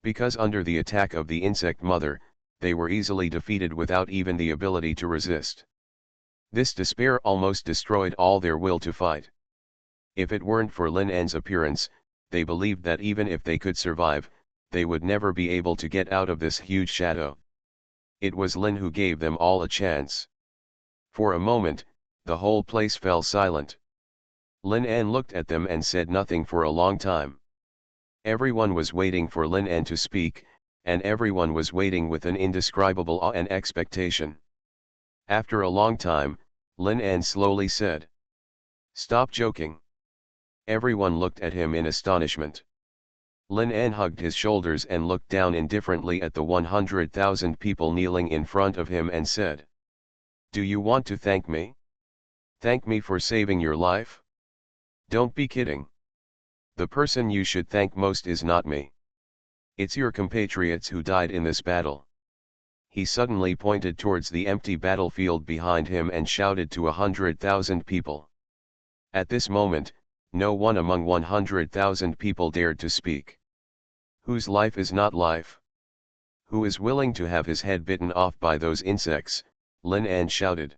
Because under the attack of the insect mother, they were easily defeated without even the ability to resist. This despair almost destroyed all their will to fight. If it weren't for Lin An's appearance, they believed that even if they could survive, they would never be able to get out of this huge shadow. It was Lin who gave them all a chance. For a moment, the whole place fell silent. Lin An looked at them and said nothing for a long time. Everyone was waiting for Lin An to speak, and everyone was waiting with an indescribable awe and expectation. After a long time, Lin An slowly said, "Stop joking." Everyone looked at him in astonishment. Lin An hugged his shoulders and looked down indifferently at the 100,000 people kneeling in front of him and said, "Do you want to thank me? Thank me for saving your life? Don't be kidding. The person you should thank most is not me. It's your compatriots who died in this battle." He suddenly pointed towards the empty battlefield behind him and shouted to 100,000 people. At this moment, no one among 100,000 people dared to speak. Whose life is not life? Who is willing to have his head bitten off by those insects? Lin An shouted.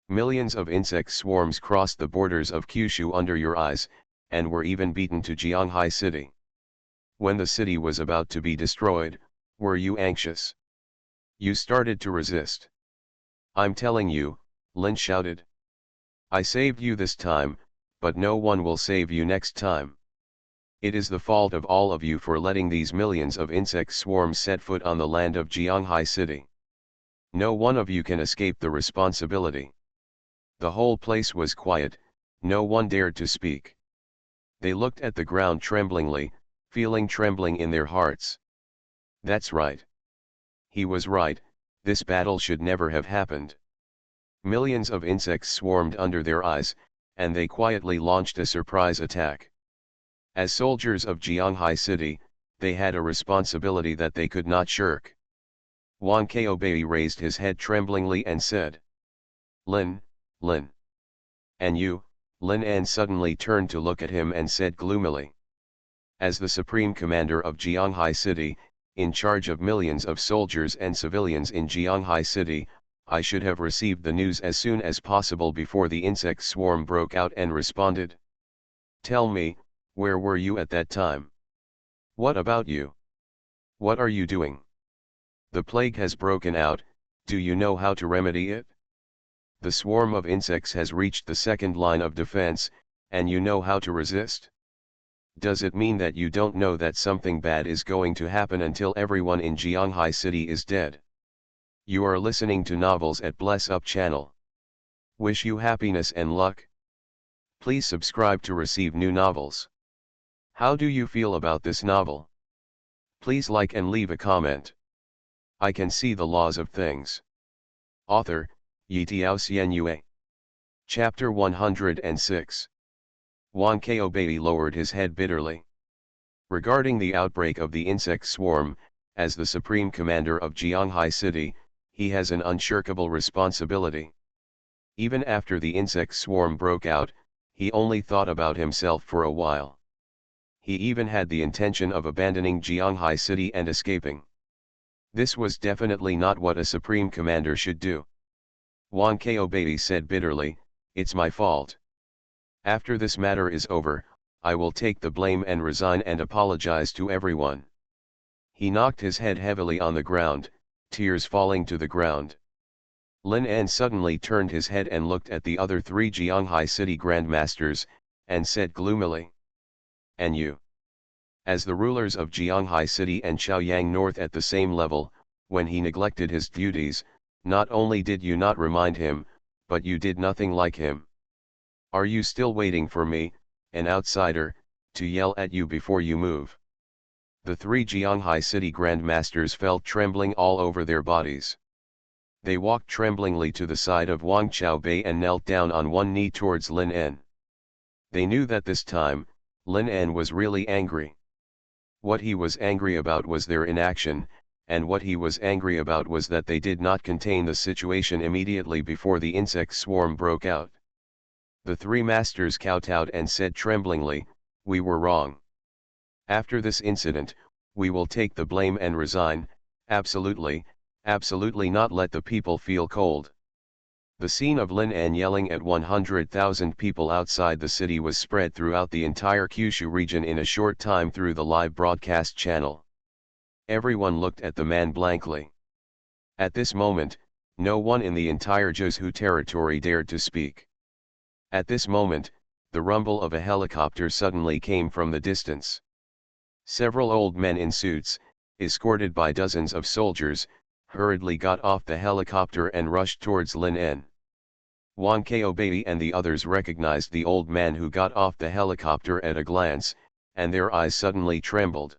Millions of insect swarms crossed the borders of Kyushu under your eyes, and were even beaten to Jianghai City. When the city was about to be destroyed, were you anxious? You started to resist. I'm telling you, Lin shouted. I saved you this time, but no one will save you next time. It is the fault of all of you for letting these millions of insect swarms set foot on the land of Jianghai City. No one of you can escape the responsibility. The whole place was quiet, no one dared to speak. They looked at the ground tremblingly, feeling trembling in their hearts. That's right. He was right, this battle should never have happened. Millions of insects swarmed under their eyes, and they quietly launched a surprise attack. As soldiers of Jianghai City, they had a responsibility that they could not shirk. Wang Kaobei raised his head tremblingly and said, Lin, Lin. And you? Lin An suddenly turned to look at him and said gloomily. As the supreme commander of Jianghai City, in charge of millions of soldiers and civilians in Jianghai City, I should have received the news as soon as possible before the insect swarm broke out and responded. Tell me, where were you at that time? What about you? What are you doing? The plague has broken out, do you know how to remedy it? The swarm of insects has reached the second line of defense, and you know how to resist? Does it mean that you don't know that something bad is going to happen until everyone in Jianghai City is dead? You are listening to novels at Bless Up channel. Wish you happiness and luck. Please subscribe to receive new novels. How do you feel about this novel? Please like and leave a comment. I can see the laws of things. Author, Yitiao Xuanhuan. Chapter 106. Wang Kaobei lowered his head bitterly. Regarding the outbreak of the insect swarm, as the supreme commander of Jianghai City, he has an unshirkable responsibility. Even after the insect swarm broke out, he only thought about himself for a while. He even had the intention of abandoning Jianghai City and escaping. This was definitely not what a supreme commander should do. Wang Kaobei said bitterly, it's my fault. After this matter is over, I will take the blame and resign and apologize to everyone. He knocked his head heavily on the ground, tears falling to the ground. Lin An suddenly turned his head and looked at the other three Jianghai City Grandmasters, and said gloomily. And you? As the rulers of Jianghai City and Chaoyang North at the same level, when he neglected his duties, not only did you not remind him, but you did nothing like him. Are you still waiting for me, an outsider, to yell at you before you move? The three Jianghai City Grandmasters felt trembling all over their bodies. They walked tremblingly to the side of Wang Chaobei and knelt down on one knee towards Lin An. They knew that this time, Lin An was really angry. What he was angry about was their inaction, and what he was angry about was that they did not contain the situation immediately before the insect swarm broke out. The three masters kowtowed and said tremblingly, we were wrong. After this incident, we will take the blame and resign, absolutely, absolutely not let the people feel cold. The scene of Lin An yelling at 100,000 people outside the city was spread throughout the entire Kyushu region in a short time through the live broadcast channel. Everyone looked at the man blankly. At this moment, no one in the entire Josehu territory dared to speak. At this moment, the rumble of a helicopter suddenly came from the distance. Several old men in suits, escorted by dozens of soldiers, hurriedly got off the helicopter and rushed towards Lin En. Wan Ko Baby and the others recognized the old man who got off the helicopter at a glance, and their eyes suddenly trembled.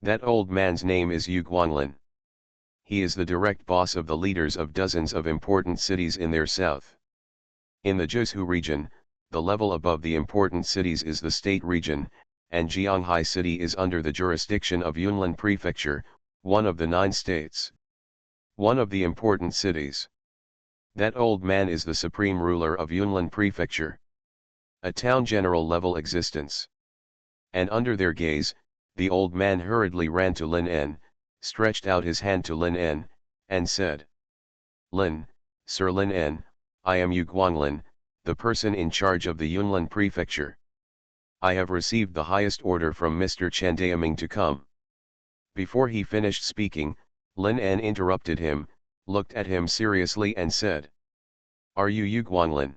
That old man's name is Xuanhuan. He is the direct boss of the leaders of dozens of important cities in their south. In the Jiuzhou region, the level above the important cities is the state region, and Jianghai City is under the jurisdiction of Yunlin Prefecture, one of the 9 states. One of the important cities. That old man is the supreme ruler of Yunlin Prefecture. A town general level existence. And under their gaze, the old man hurriedly ran to Lin En, stretched out his hand to Lin En, and said, Sir Lin En, I am Xuanhuan, the person in charge of the Yunlin Prefecture. I have received the highest order from Mr. Chen Daoming to come. Before he finished speaking, Lin En interrupted him, looked at him seriously and said, Are you Xuanhuan?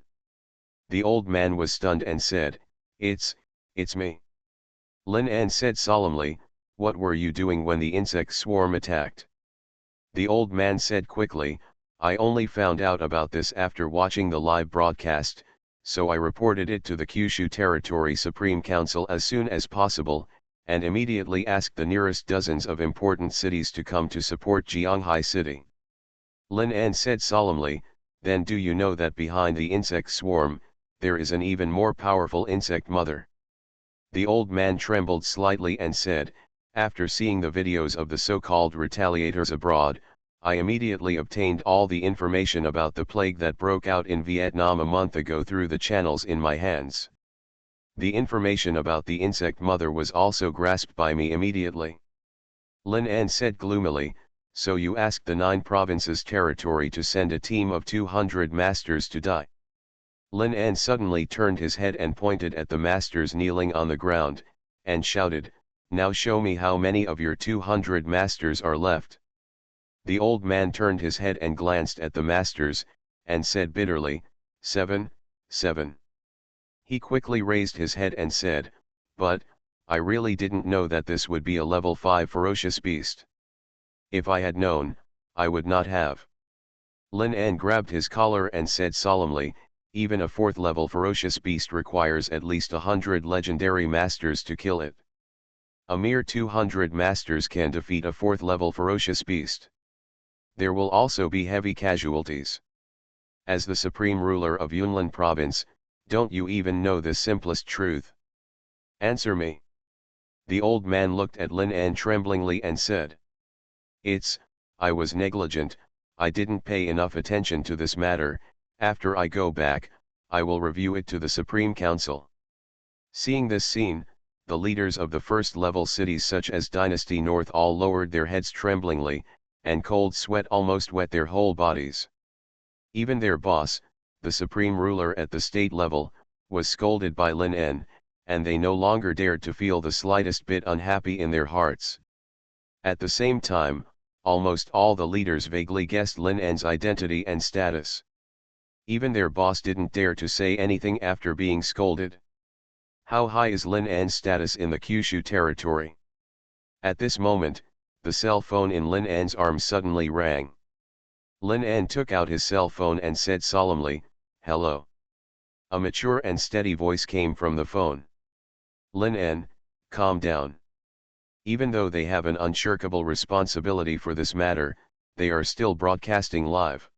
The old man was stunned and said, It's me. Lin En said solemnly, What were you doing when the insect swarm attacked? The old man said quickly, I only found out about this after watching the live broadcast, so I reported it to the Kyushu Territory Supreme Council as soon as possible, and immediately asked the nearest dozens of important cities to come to support Jianghai City. Lin En said solemnly, Then do you know that behind the insect swarm, there is an even more powerful insect mother? The old man trembled slightly and said, After seeing the videos of the so-called retaliators abroad, I immediately obtained all the information about the plague that broke out in Vietnam a month ago through the channels in my hands. The information about the insect mother was also grasped by me immediately. Lin En said gloomily, So you asked the 9 provinces territory to send a team of 200 masters to die. Lin En suddenly turned his head and pointed at the masters kneeling on the ground, and shouted, Now show me how many of your 200 masters are left. The old man turned his head and glanced at the masters, and said bitterly, 7. He quickly raised his head and said, But, I really didn't know that this would be a level 5 ferocious beast. If I had known, I would not have. Lin En grabbed his collar and said solemnly, Even a 4th level ferocious beast requires at least 100 legendary masters to kill it. A mere 200 masters can defeat a 4th level ferocious beast. There will also be heavy casualties. As the supreme ruler of Yunlin province, don't you even know the simplest truth? Answer me. The old man looked at Lin En tremblingly and said, I was negligent, I didn't pay enough attention to this matter. After I go back, I will review it to the Supreme Council. Seeing this scene, the leaders of the first-level cities such as Dynasty North all lowered their heads tremblingly, and cold sweat almost wet their whole bodies. Even their boss, the supreme ruler at the state level, was scolded by Lin En, and they no longer dared to feel the slightest bit unhappy in their hearts. At the same time, almost all the leaders vaguely guessed Lin En's identity and status. Even their boss didn't dare to say anything after being scolded. How high is Lin En's status in the Kyushu territory? At this moment, the cell phone in Lin En's arm suddenly rang. Lin En took out his cell phone and said solemnly, Hello. A mature and steady voice came from the phone. Lin En, calm down. Even though they have an unshirkable responsibility for this matter, they are still broadcasting live.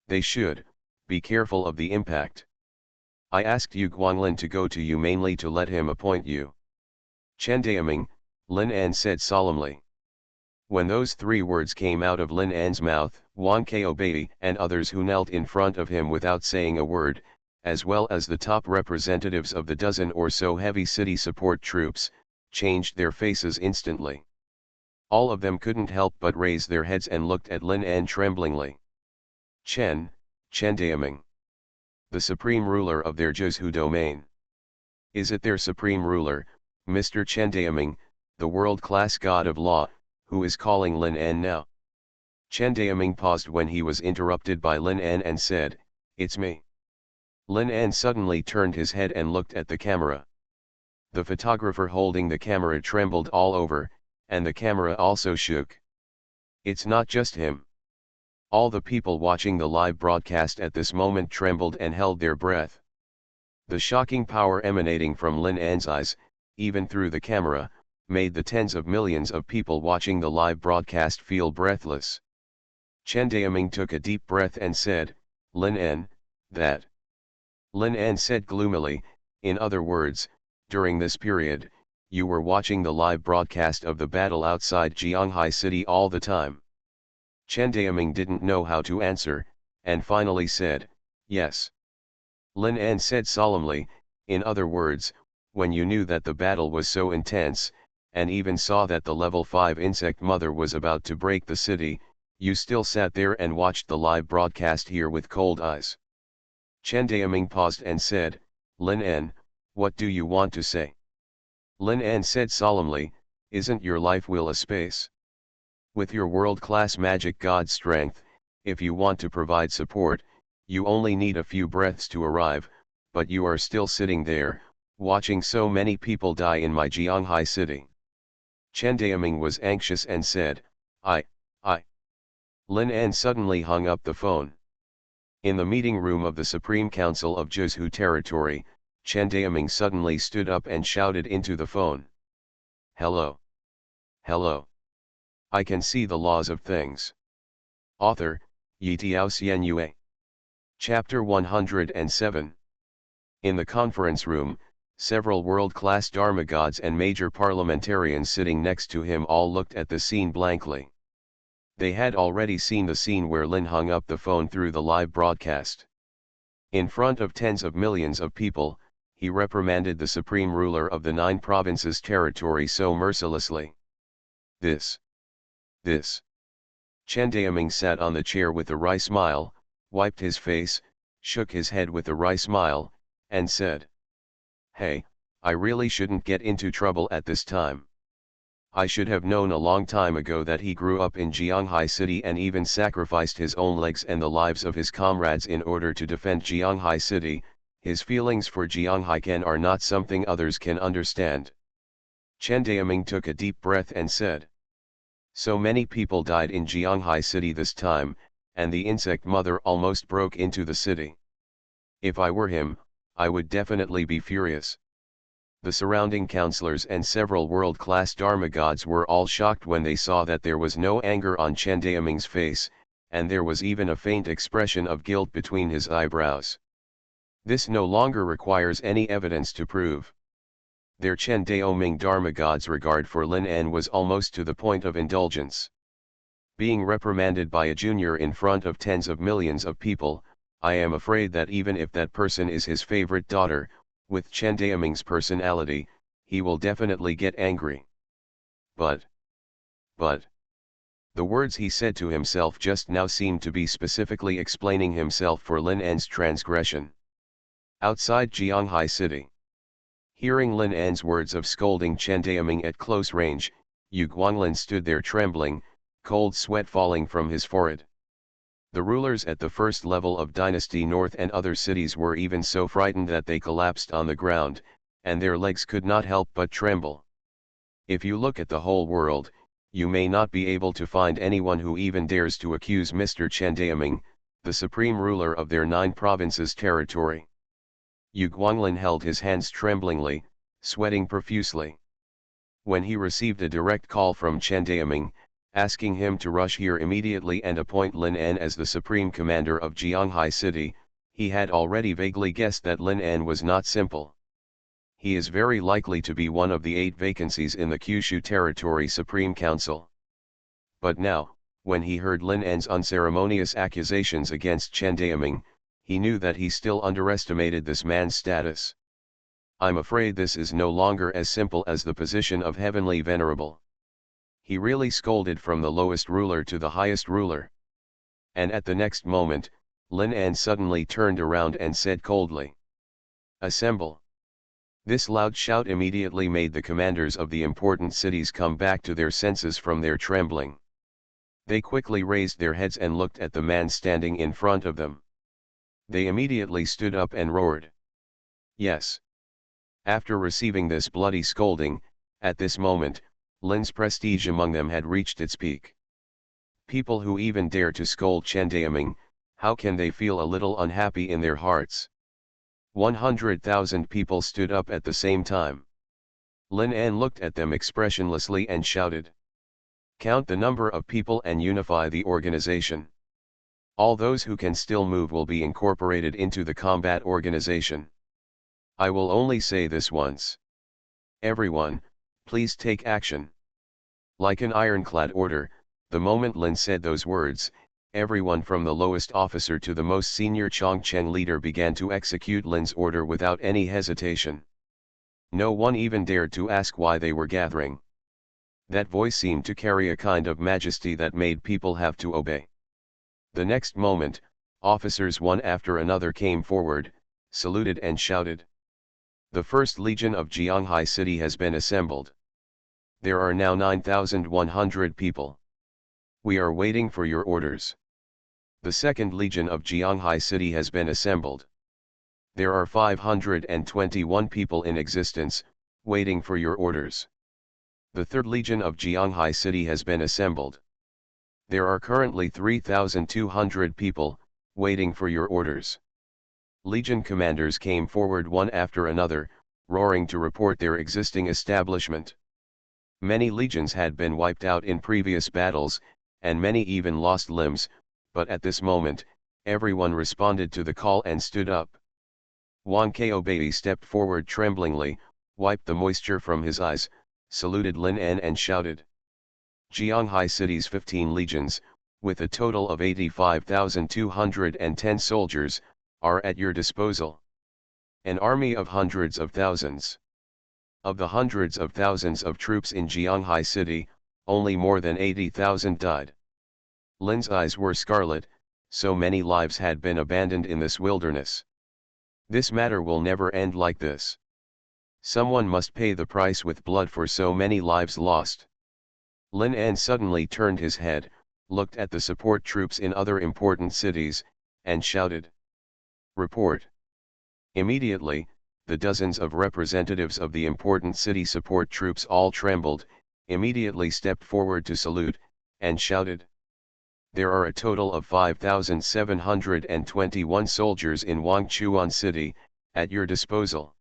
They should be careful of the impact. I asked Xuanhuan to go to you mainly to let him appoint you. Chen Daoming, Lin En said solemnly. When those 3 words came out of Lin En's mouth, Wan Ko Baby and others who knelt in front of him without saying a word, as well as the top representatives of the dozen or so heavy city support troops, changed their faces instantly. All of them couldn't help but raise their heads and looked at Lin En tremblingly. Chen Daoming. The supreme ruler of their Jiuzhou domain. Is it their supreme ruler, Mr. Chen Daoming, the world-class god of law, who is calling Lin En now? Chen Daoming paused when he was interrupted by Lin En and said, It's me. Lin En suddenly turned his head and looked at the camera. The photographer holding the camera trembled all over, and the camera also shook. It's not just him. All the people watching the live broadcast at this moment trembled and held their breath. The shocking power emanating from Lin An's eyes, even through the camera, made the tens of millions of people watching the live broadcast feel breathless. Chen Daoming took a deep breath and said, "Lin An, that." Lin An said gloomily, "In other words, during this period, you were watching the live broadcast of the battle outside Jianghai City all the time." Chen Daoming didn't know how to answer, and finally said, "Yes." Lin An said solemnly, "In other words, when you knew that the battle was so intense, and even saw that the level 5 insect mother was about to break the city, you still sat there and watched the live broadcast here with cold eyes." Chen Daoming paused and said, "Lin An, what do you want to say?" Lin An said solemnly, "Isn't your life will a space? With your world-class magic god strength, if you want to provide support, you only need a few breaths to arrive, but you are still sitting there, watching so many people die in my Jianghai city." Chen Daoming was anxious and said, I. Lin An suddenly hung up the phone. In the meeting room of the Supreme Council of Zhuzhou Territory, Chen Daoming suddenly stood up and shouted into the phone. "Hello. Hello. I can see the laws of things." Author, Yitiao Xianyue. Chapter 107. In the conference room, several world-class Dharma gods and major parliamentarians sitting next to him all looked at the scene blankly. They had already seen the scene where Lin hung up the phone through the live broadcast. In front of tens of millions of people, he reprimanded the supreme ruler of the 9 provinces territory so mercilessly. This. Chen Daoming sat on the chair with a wry smile, wiped his face, shook his head with a wry smile, and said, "Hey, I really shouldn't get into trouble at this time. I should have known a long time ago that he grew up in Jianghai City and even sacrificed his own legs and the lives of his comrades in order to defend Jianghai City. His feelings for Jianghaiken are not something others can understand." Chen Daoming took a deep breath and said, "So many people died in Jianghai City this time, and the insect mother almost broke into the city. If I were him, I would definitely be furious." The surrounding councillors and several world-class Dharma gods were all shocked when they saw that there was no anger on Chen Daoming's face, and there was even a faint expression of guilt between his eyebrows. This no longer requires any evidence to prove. Their Chen Daoming Dharma god's regard for Lin An was almost to the point of indulgence. Being reprimanded by a junior in front of tens of millions of people, I am afraid that even if that person is his favorite daughter, with Chen Daoming's personality, he will definitely get angry. But. The words he said to himself just now seemed to be specifically explaining himself for Lin An's transgression. Outside Jianghai City. Hearing Lin An's words of scolding Chen Daoming at close range, Yu Guanglin stood there trembling, cold sweat falling from his forehead. The rulers at the first level of Dynasty North and other cities were even so frightened that they collapsed on the ground, and their legs could not help but tremble. If you look at the whole world, you may not be able to find anyone who even dares to accuse Mr. Chen Daoming, the supreme ruler of their 9 provinces territory. Yu Guanglin held his hands tremblingly, sweating profusely. When he received a direct call from Chen Daoming, asking him to rush here immediately and appoint Lin An as the supreme commander of Jianghai City, he had already vaguely guessed that Lin An was not simple. He is very likely to be one of the 8 vacancies in the Kyushu Territory Supreme Council. But now, when he heard Lin An's unceremonious accusations against Chen Daoming, he knew that he still underestimated this man's status. "I'm afraid this is no longer as simple as the position of Heavenly Venerable." He really scolded from the lowest ruler to the highest ruler. And at the next moment, Lin An suddenly turned around and said coldly, "Assemble." This loud shout immediately made the commanders of the important cities come back to their senses from their trembling. They quickly raised their heads and looked at the man standing in front of them. They immediately stood up and roared, "Yes." After receiving this bloody scolding, at this moment, Lin's prestige among them had reached its peak. People who even dare to scold Chen Daoming, how can they feel a little unhappy in their hearts? 100,000 people stood up at the same time. Lin An looked at them expressionlessly and shouted. Count the number of people and unify the organization. All those who can still move will be incorporated into the combat organization. I will only say this once. Everyone, please take action. Like an ironclad order, the moment Lin said those words, everyone from the lowest officer to the most senior Chongcheng leader began to execute Lin's order without any hesitation. No one even dared to ask why they were gathering. That voice seemed to carry a kind of majesty that made people have to obey. The next moment, officers one after another came forward, saluted and shouted. The First Legion of Jianghai City has been assembled. There are now 9,100 people. We are waiting for your orders. The Second Legion of Jianghai City has been assembled. There are 521 people in existence, waiting for your orders. The Third Legion of Jianghai City has been assembled. There are currently 3,200 people, waiting for your orders. Legion commanders came forward one after another, roaring to report their existing establishment. Many legions had been wiped out in previous battles, and many even lost limbs, but at this moment, everyone responded to the call and stood up. Wang Kaobei stepped forward tremblingly, wiped the moisture from his eyes, saluted Lin An and shouted. Jianghai City's 15 legions, with a total of 85,210 soldiers, are at your disposal. An army of hundreds of thousands. Of the hundreds of thousands of troops in Jianghai City, only more than 80,000 died. Lin's eyes were scarlet, so many lives had been abandoned in this wilderness. This matter will never end like this. Someone must pay the price with blood for so many lives lost. Lin An suddenly turned his head, looked at the support troops in other important cities, and shouted. Report. Immediately, the dozens of representatives of the important city support troops all trembled, immediately stepped forward to salute, and shouted. There are a total of 5,721 soldiers in Wangchuan City, at your disposal.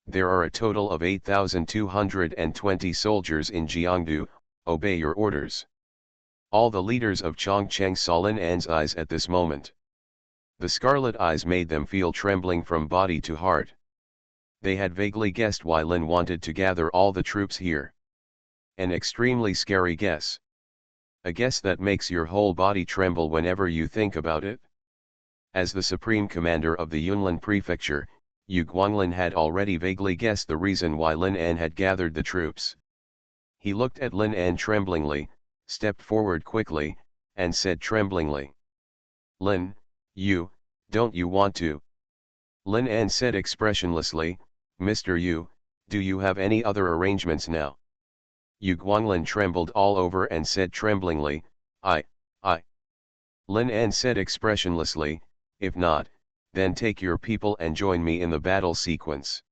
There are a total of 8,220 soldiers in Jiangdu, obey your orders. All the leaders of Chongcheng saw Lin An's eyes at this moment. The scarlet eyes made them feel trembling from body to heart. They had vaguely guessed why Lin wanted to gather all the troops here. An extremely scary guess. A guess that makes your whole body tremble whenever you think about it. As the supreme commander of the Yunlin prefecture, Yu Guanglin had already vaguely guessed the reason why Lin An had gathered the troops. He looked at Lin An tremblingly, stepped forward quickly, and said tremblingly. Lin, don't you want to? Lin An said expressionlessly, Mr. Yu, do you have any other arrangements now? Yu Guanglin trembled all over and said tremblingly, I. Lin An said expressionlessly, if not, then take your people and join me in the battle sequence.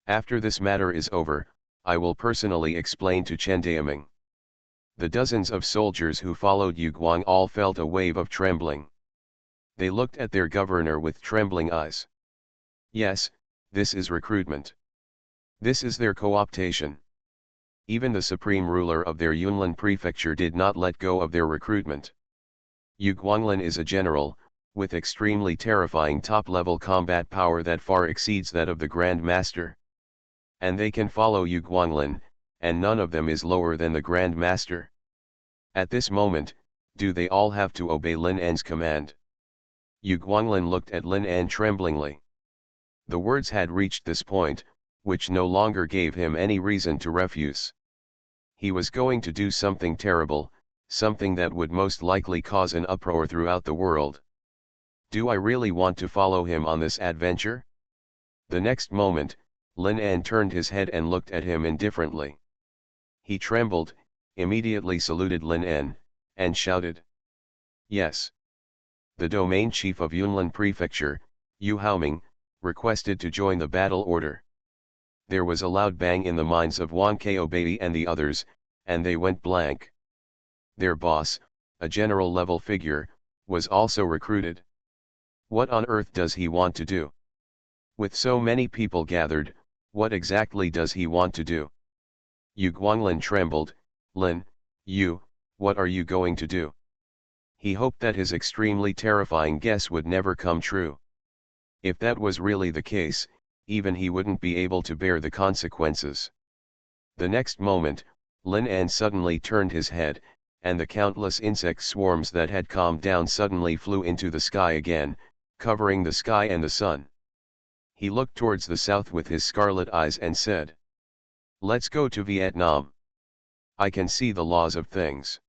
After this matter is over, I will personally explain to Chen Daoming. The dozens of soldiers who followed Yu Guang all felt a wave of trembling. They looked at their governor with trembling eyes. Yes, this is recruitment. This is their co-optation. Even the supreme ruler of their Yunlin prefecture did not let go of their recruitment. Yu Guanglin is a general, with extremely terrifying top-level combat power that far exceeds that of the Grand Master. And they can follow Yu Guanglin, and none of them is lower than the Grand Master. At this moment, do they all have to obey Lin An's command? Yu Guanglin looked at Lin An tremblingly. The words had reached this point, which no longer gave him any reason to refuse. He was going to do something terrible, something that would most likely cause an uproar throughout the world. Do I really want to follow him on this adventure? The next moment, Lin An turned his head and looked at him indifferently. He trembled, immediately saluted Lin An, and shouted. Yes. The domain chief of Yunlin Prefecture, Yu Haoming, requested to join the battle order. There was a loud bang in the minds of Wang Kaobei and the others, and they went blank. Their boss, a general-level figure, was also recruited. What on earth does he want to do? With so many people gathered, what exactly does he want to do? Xuanhuan trembled. Lin, what are you going to do? He hoped that his extremely terrifying guess would never come true. If that was really the case, even he wouldn't be able to bear the consequences. The next moment, Lin An suddenly turned his head, and the countless insect swarms that had calmed down suddenly flew into the sky again, covering the sky and the sun. He looked towards the south with his scarlet eyes and said, "Let's go to Vietnam. I can see the laws of things."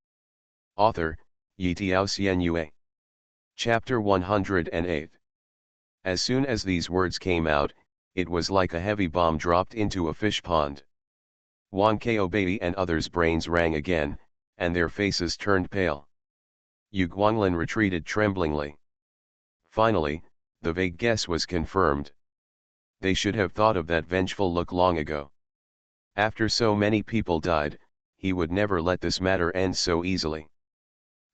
Author, Xuanhuan. Chapter 108. As soon as these words came out, it was like a heavy bomb dropped into a fish pond. Wan Ko Bei and others' brains rang again, and their faces turned pale. Xuanhuan retreated tremblingly. Finally, the vague guess was confirmed. They should have thought of that vengeful look long ago. After so many people died, he would never let this matter end so easily.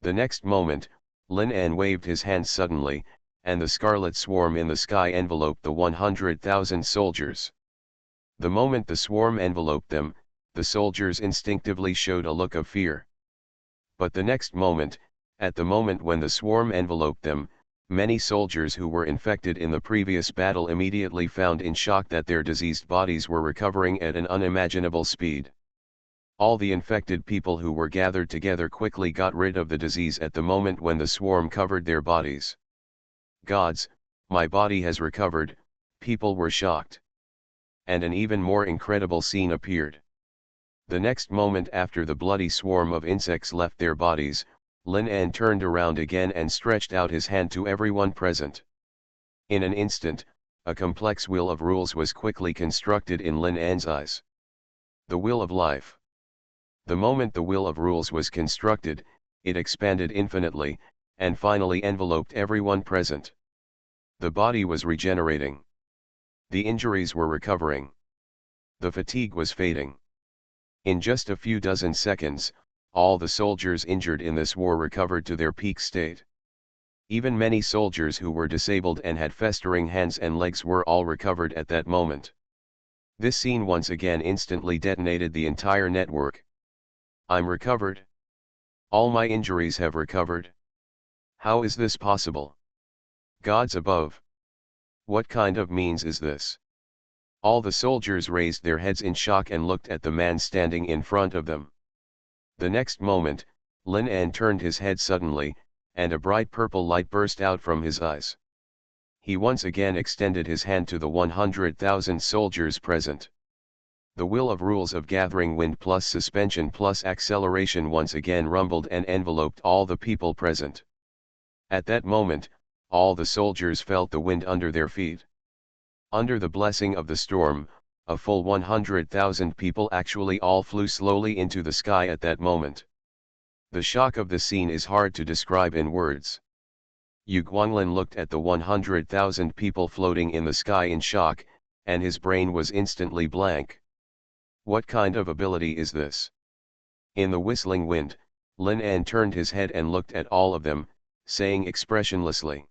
The next moment, Lin An waved his hand suddenly, and the scarlet swarm in the sky enveloped the 100,000 soldiers. The moment the swarm enveloped them, the soldiers instinctively showed a look of fear. But the next moment, at the moment when the swarm enveloped them, many soldiers who were infected in the previous battle immediately found in shock that their diseased bodies were recovering at an unimaginable speed. All the infected people who were gathered together quickly got rid of the disease at the moment when the swarm covered their bodies. "Gods, my body has recovered," people were shocked. And an even more incredible scene appeared. The next moment after the bloody swarm of insects left their bodies, Lin An turned around again and stretched out his hand to everyone present. In an instant, a complex wheel of rules was quickly constructed in Lin An's eyes. The wheel of life. The moment the wheel of rules was constructed, it expanded infinitely, and finally enveloped everyone present. The body was regenerating. The injuries were recovering. The fatigue was fading. In just a few dozen seconds, all the soldiers injured in this war recovered to their peak state. Even many soldiers who were disabled and had festering hands and legs were all recovered at that moment. This scene once again instantly detonated the entire network. "I'm recovered. All my injuries have recovered. How is this possible? Gods above. What kind of means is this?" All the soldiers raised their heads in shock and looked at the man standing in front of them. The next moment, Lin An turned his head suddenly, and a bright purple light burst out from his eyes. He once again extended his hand to the 100,000 soldiers present. The wheel of rules of gathering wind plus suspension plus acceleration once again rumbled and enveloped all the people present. At that moment, all the soldiers felt the wind under their feet. Under the blessing of the storm, a full 100,000 people actually all flew slowly into the sky at that moment. The shock of the scene is hard to describe in words. Xuanhuan looked at the 100,000 people floating in the sky in shock, and his brain was instantly blank. What kind of ability is this? In the whistling wind, Lin An turned his head and looked at all of them, saying expressionlessly,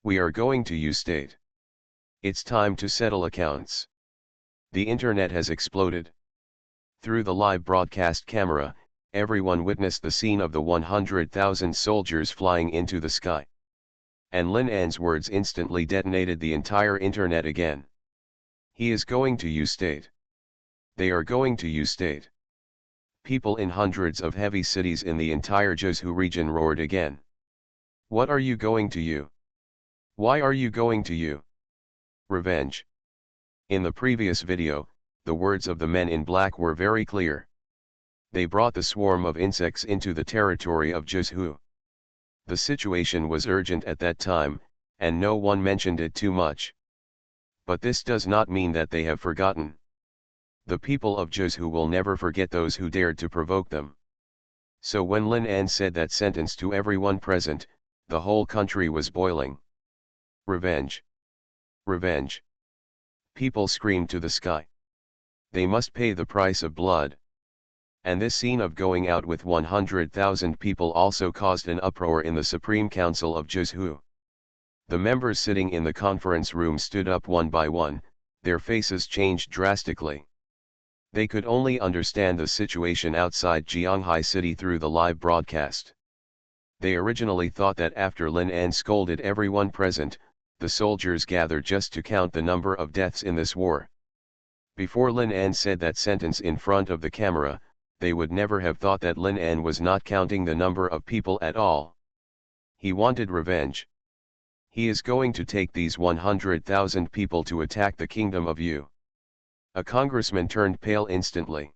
"We are going to use state. It's time to settle accounts." The internet has exploded. Through the live broadcast camera, everyone witnessed the scene of the 100,000 soldiers flying into the sky. And Lin An's words instantly detonated the entire internet again. He is going to use state. They are going to use state. People in hundreds of heavy cities in the entire Jiangsu region roared again. What are you going to you? Why are you going to you? Revenge. In the previous video, the words of the men in black were very clear. They brought the swarm of insects into the territory of Jiangsu. The situation was urgent at that time, and no one mentioned it too much. But this does not mean that they have forgotten. The people of Jiangsu will never forget those who dared to provoke them. So when Lin An said that sentence to everyone present, the whole country was boiling. Revenge. Revenge. People screamed to the sky. They must pay the price of blood. And this scene of going out with 100,000 people also caused an uproar in the Supreme Council of Zhuzhou. The members sitting in the conference room stood up one by one, their faces changed drastically. They could only understand the situation outside Jianghai City through the live broadcast. They originally thought that after Lin An scolded everyone present, the soldiers gathered just to count the number of deaths in this war. Before Lin An said that sentence in front of the camera, they would never have thought that Lin An was not counting the number of people at all. He wanted revenge. He is going to take these 100,000 people to attack the kingdom of Yu. A congressman turned pale instantly.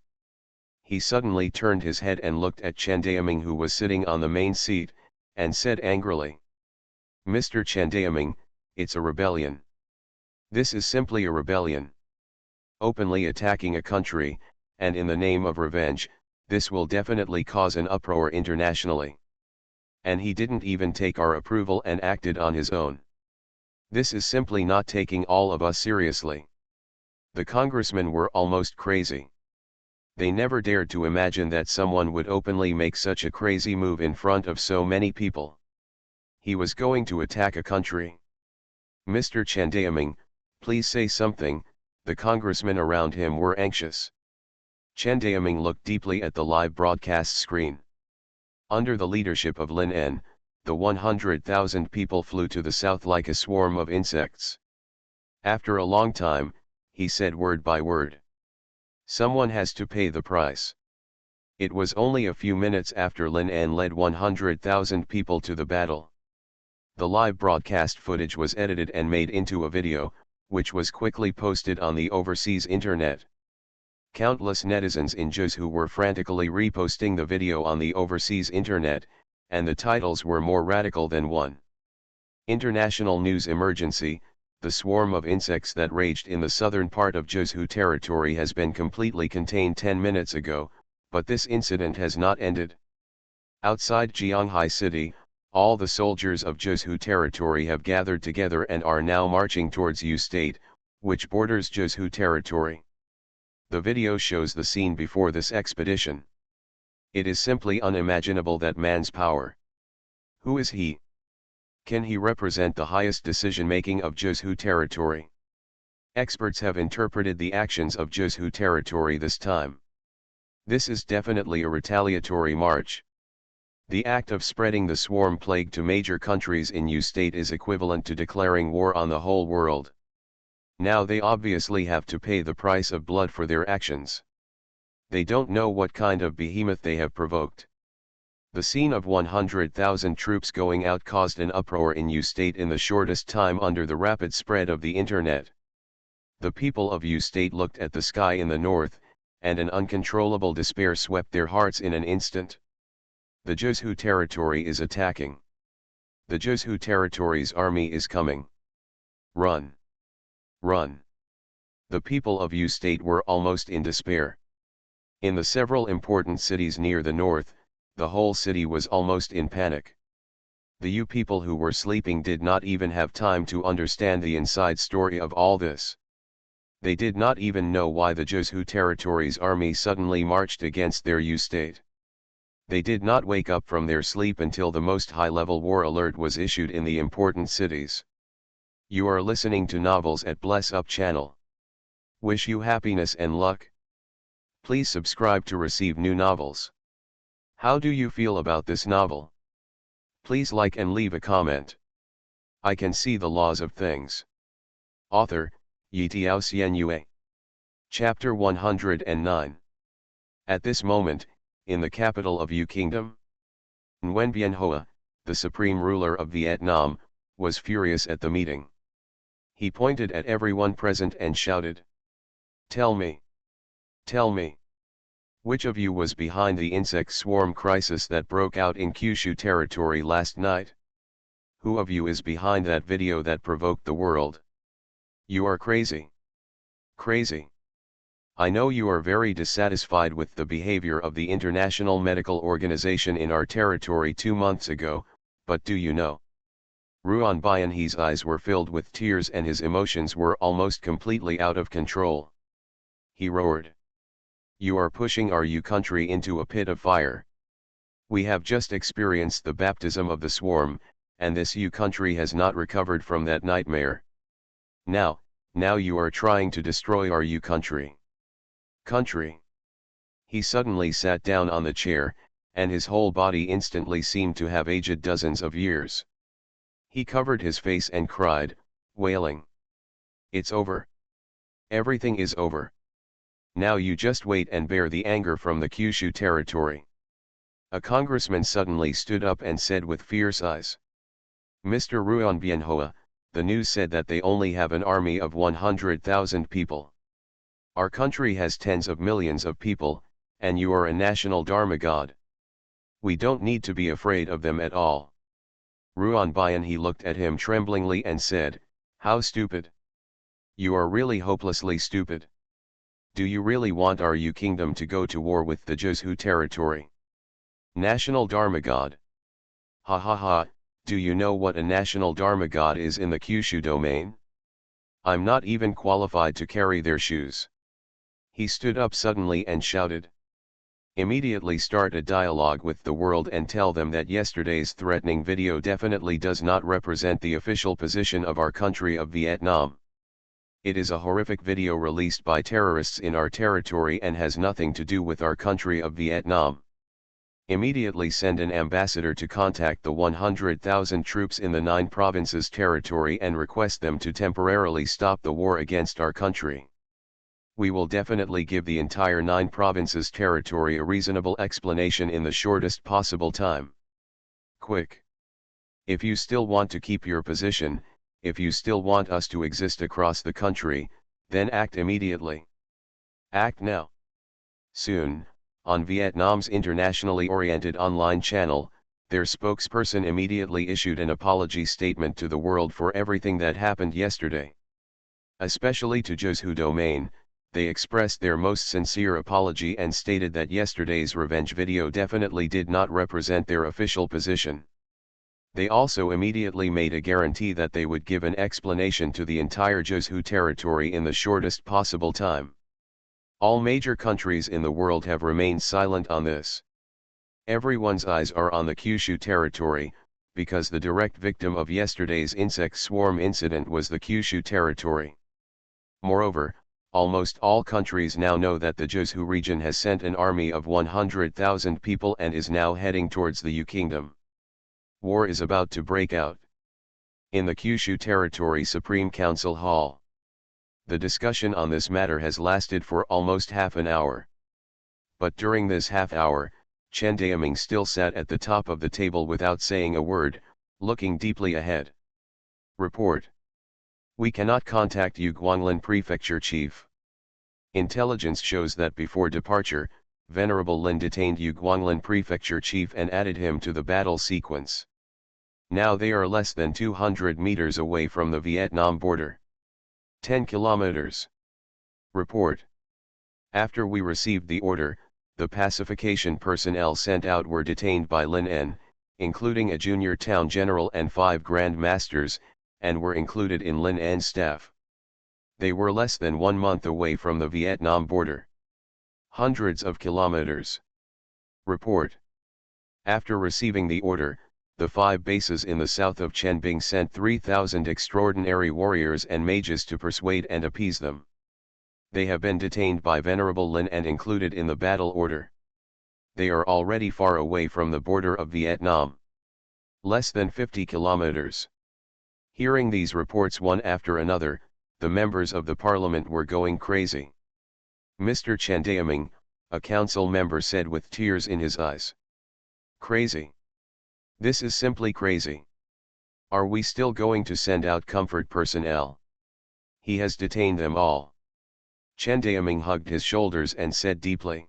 He suddenly turned his head and looked at Chen Daoming, who was sitting on the main seat, and said angrily, "Mr. Chen Daoming, it's a rebellion. This is simply a rebellion. Openly attacking a country, and in the name of revenge, this will definitely cause an uproar internationally. And he didn't even take our approval and acted on his own. This is simply not taking all of us seriously." The congressmen were almost crazy. They never dared to imagine that someone would openly make such a crazy move in front of so many people. He was going to attack a country. "Mr. Chen Daoming, please say something," the congressmen around him were anxious. Chen Daoming looked deeply at the live broadcast screen. Under the leadership of Lin En, the 100,000 people flew to the south like a swarm of insects. After a long time, he said word by word, "Someone has to pay the price." It was only a few minutes after Lin En led 100,000 people to the battle. The live broadcast footage was edited and made into a video, which was quickly posted on the overseas internet. Countless netizens in Zhuzhou were frantically reposting the video on the overseas internet, and the titles were more radical than one. International news emergency: the swarm of insects that raged in the southern part of Zhuzhou territory has been completely contained 10 minutes ago, but this incident has not ended. Outside Jianghai City, all the soldiers of Zhuzhou territory have gathered together and are now marching towards Yu State, which borders Zhuzhou territory. The video shows the scene before this expedition. It is simply unimaginable, that man's power. Who is he? Can he represent the highest decision-making of Zhuzhou territory? Experts have interpreted the actions of Zhuzhou territory this time. This is definitely a retaliatory march. The act of spreading the swarm plague to major countries in Yu State is equivalent to declaring war on the whole world. Now they obviously have to pay the price of blood for their actions. They don't know what kind of behemoth they have provoked. The scene of 100,000 troops going out caused an uproar in Yu State in the shortest time under the rapid spread of the internet. The people of Yu State looked at the sky in the north, and an uncontrollable despair swept their hearts in an instant. The Zhuzhou territory is attacking. The Zhuzhou territory's army is coming. Run! Run! The people of Yu State were almost in despair. In the several important cities near the north, the whole city was almost in panic. The Yu people who were sleeping did not even have time to understand the inside story of all this. They did not even know why the Zhuzhou territory's army suddenly marched against their Yu State. They did not wake up from their sleep until the most high-level war alert was issued in the important cities. You are listening to Novels at Bless Up channel. Wish you happiness and luck. Please subscribe to receive new novels. How do you feel about this novel? Please like and leave a comment. I can see the laws of things. Author, Yitiao Xuanhuan. Chapter 109. At this moment, in the capital of Yu Kingdom, Nguyen Bien Hoa, the supreme ruler of Vietnam, was furious at the meeting. He pointed at everyone present and shouted, "Tell me! Tell me! Which of you was behind the insect swarm crisis that broke out in Kyushu territory last night? Who of you is behind that video that provoked the world? You are crazy! Crazy! I know you are very dissatisfied with the behavior of the International Medical Organization in our territory 2 months ago, but do you know?" Ruan Bianhe's eyes were filled with tears and his emotions were almost completely out of control. He roared, You are pushing our country into a pit of fire. We have just experienced the baptism of the swarm, and this country has not recovered from that nightmare. Now you are trying to destroy our country. Country. He suddenly sat down on the chair, and his whole body instantly seemed to have aged dozens of years. He covered his face and cried, wailing. It's over. Everything is over. Now you just wait and bear the anger from the Kyushu territory. A congressman suddenly stood up and said with fierce eyes. Mr. Ruan Bienhoa, the news said that they only have an army of 100,000 people. Our country has tens of millions of people, and you are a national Dharma god. We don't need to be afraid of them at all. Ruan Bian, he looked at him tremblingly and said, how stupid. You are really hopelessly stupid. Do you really want our kingdom to go to war with the Joseon territory? National Dharma god. Ha ha ha, do you know what a national Dharma god is in the Kyushu domain? I'm not even qualified to carry their shoes. He stood up suddenly and shouted. Immediately start a dialogue with the world and tell them that yesterday's threatening video definitely does not represent the official position of our country of Vietnam. It is a horrific video released by terrorists in our territory and has nothing to do with our country of Vietnam. Immediately send an ambassador to contact the 100,000 troops in the 9 provinces territory and request them to temporarily stop the war against our country. We will definitely give the entire 9 provinces territory a reasonable explanation in the shortest possible time. Quick! If you still want to keep your position, if you still want us to exist across the country, then act immediately. Act now. Soon, on Vietnam's internationally oriented online channel, their spokesperson immediately issued an apology statement to the world for everything that happened yesterday. Especially to Joseon domain, they expressed their most sincere apology and stated that yesterday's revenge video definitely did not represent their official position. They also immediately made a guarantee that they would give an explanation to the entire Joseon territory in the shortest possible time. All major countries in the world have remained silent on this. Everyone's eyes are on the Kyushu territory, because the direct victim of yesterday's insect swarm incident was the Kyushu territory. Moreover, almost all countries now know that the Joseon region has sent an army of 100,000 people and is now heading towards the kingdom. War is about to break out. In the Kyushu Territory Supreme Council Hall. The discussion on this matter has lasted for almost half an hour. But during this half hour, Chen Daoming still sat at the top of the table without saying a word, looking deeply ahead. Report. We cannot contact Xuanhuan Prefecture Chief. Intelligence shows that before departure, Venerable Lin detained Xuanhuan Prefecture Chief and added him to the battle sequence. Now they are less than 200 meters away from the Vietnam border. 10 kilometers. Report. After we received the order, the pacification personnel sent out were detained by Lin N, including a junior town general and 5 grand masters, and were included in Lin N's staff. They were less than 1 month away from the Vietnam border. Hundreds of kilometers. Report. After receiving the order, the 5 bases in the south of Chenbing sent 3,000 extraordinary warriors and mages to persuade and appease them. They have been detained by Venerable Lin and included in the battle order. They are already far away from the border of Vietnam. Less than 50 kilometers. Hearing these reports one after another, the members of the parliament were going crazy. Mr. Chen Daoming, a council member, said with tears in his eyes. Crazy. This is simply crazy. Are we still going to send out comfort personnel? He has detained them all. Chen Daoming hugged his shoulders and said deeply.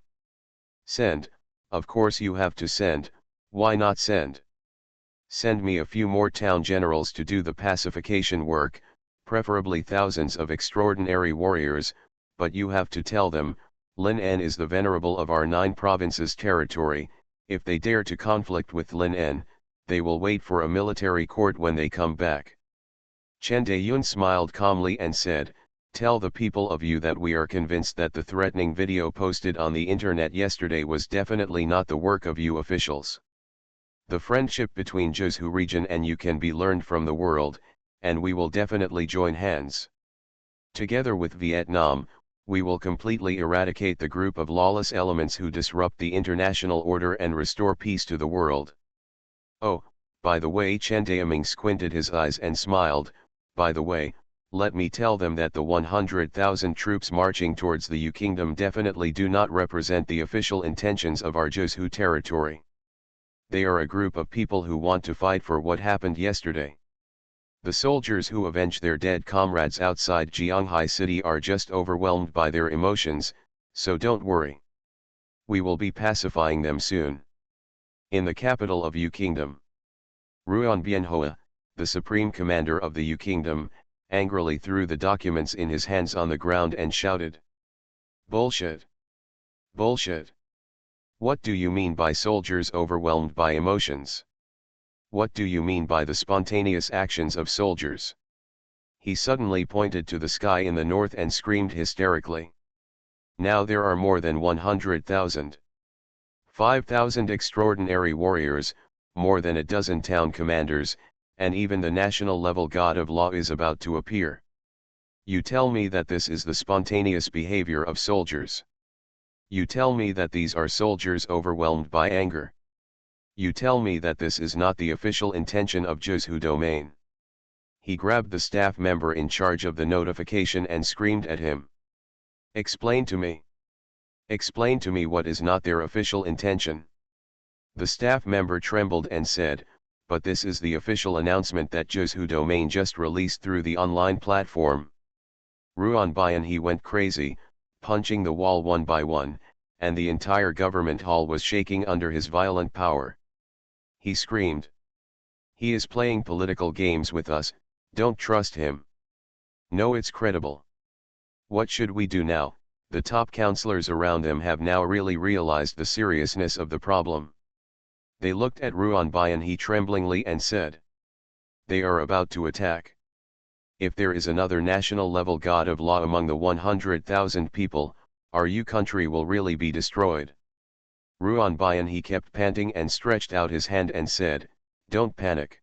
Send, of course you have to send, why not send? Send me a few more town generals to do the pacification work, preferably thousands of extraordinary warriors, but you have to tell them, Lin N is the venerable of our 9 provinces territory. If they dare to conflict with Lin N, they will wait for a military court when they come back. Chen Daoyun smiled calmly and said, Tell the people of you that we are convinced that the threatening video posted on the internet yesterday was definitely not the work of you officials. The friendship between Jiangsu region and you can be learned from the world, and we will definitely join hands. Together with Vietnam, we will completely eradicate the group of lawless elements who disrupt the international order and restore peace to the world. Oh, by the way, Chen Daoming squinted his eyes and smiled. By the way, let me tell them that the 100,000 troops marching towards the Yu Kingdom definitely do not represent the official intentions of our Jiangsu territory. They are a group of people who want to fight for what happened yesterday. The soldiers who avenge their dead comrades outside Jianghai City are just overwhelmed by their emotions, so don't worry. We will be pacifying them soon. In the capital of Yu Kingdom, Ruan Bianhua, the supreme commander of the Yu Kingdom, angrily threw the documents in his hands on the ground and shouted, "Bullshit! Bullshit! What do you mean by soldiers overwhelmed by emotions? What do you mean by the spontaneous actions of soldiers?" He suddenly pointed to the sky in the north and screamed hysterically. Now there are more than 100,000. 5,000 extraordinary warriors, more than a dozen town commanders, and even the national-level god of law is about to appear. You tell me that this is the spontaneous behavior of soldiers. You tell me that these are soldiers overwhelmed by anger. You tell me that this is not the official intention of Jiangsu domain. He grabbed the staff member in charge of the notification and screamed at him. Explain to me. Explain to me what is not their official intention. The staff member trembled and said, but this is the official announcement that Jiangsu domain just released through the online platform. Ruan Bian he went crazy, punching the wall one by one, and the entire government hall was shaking under his violent power. He screamed. He is playing political games with us, don't trust him. No, it's credible. What should we do now? The top counselors around them have now really realized the seriousness of the problem. They looked at Ruan Bian he tremblingly and said, they are about to attack. If there is another national-level god of law among the 100,000 people, our Yu country will really be destroyed. Ruan Bian he kept panting and stretched out his hand and said, don't panic.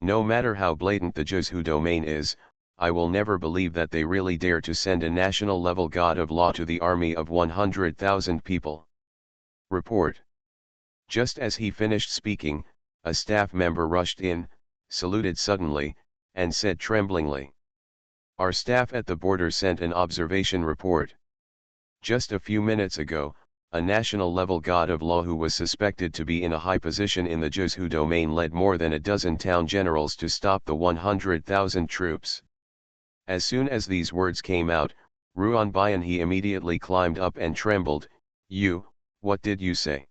No matter how blatant the Jiangsu domain is, I will never believe that they really dare to send a national-level god of law to the army of 100,000 people. Report. Just as he finished speaking, a staff member rushed in, saluted suddenly, and said tremblingly, our staff at the border sent an observation report. Just a few minutes ago, a national-level god of law who was suspected to be in a high position in the Jiangsu domain led more than a dozen town generals to stop the 100,000 troops. As soon as these words came out, Ruan Bian he immediately climbed up and trembled. What did you say?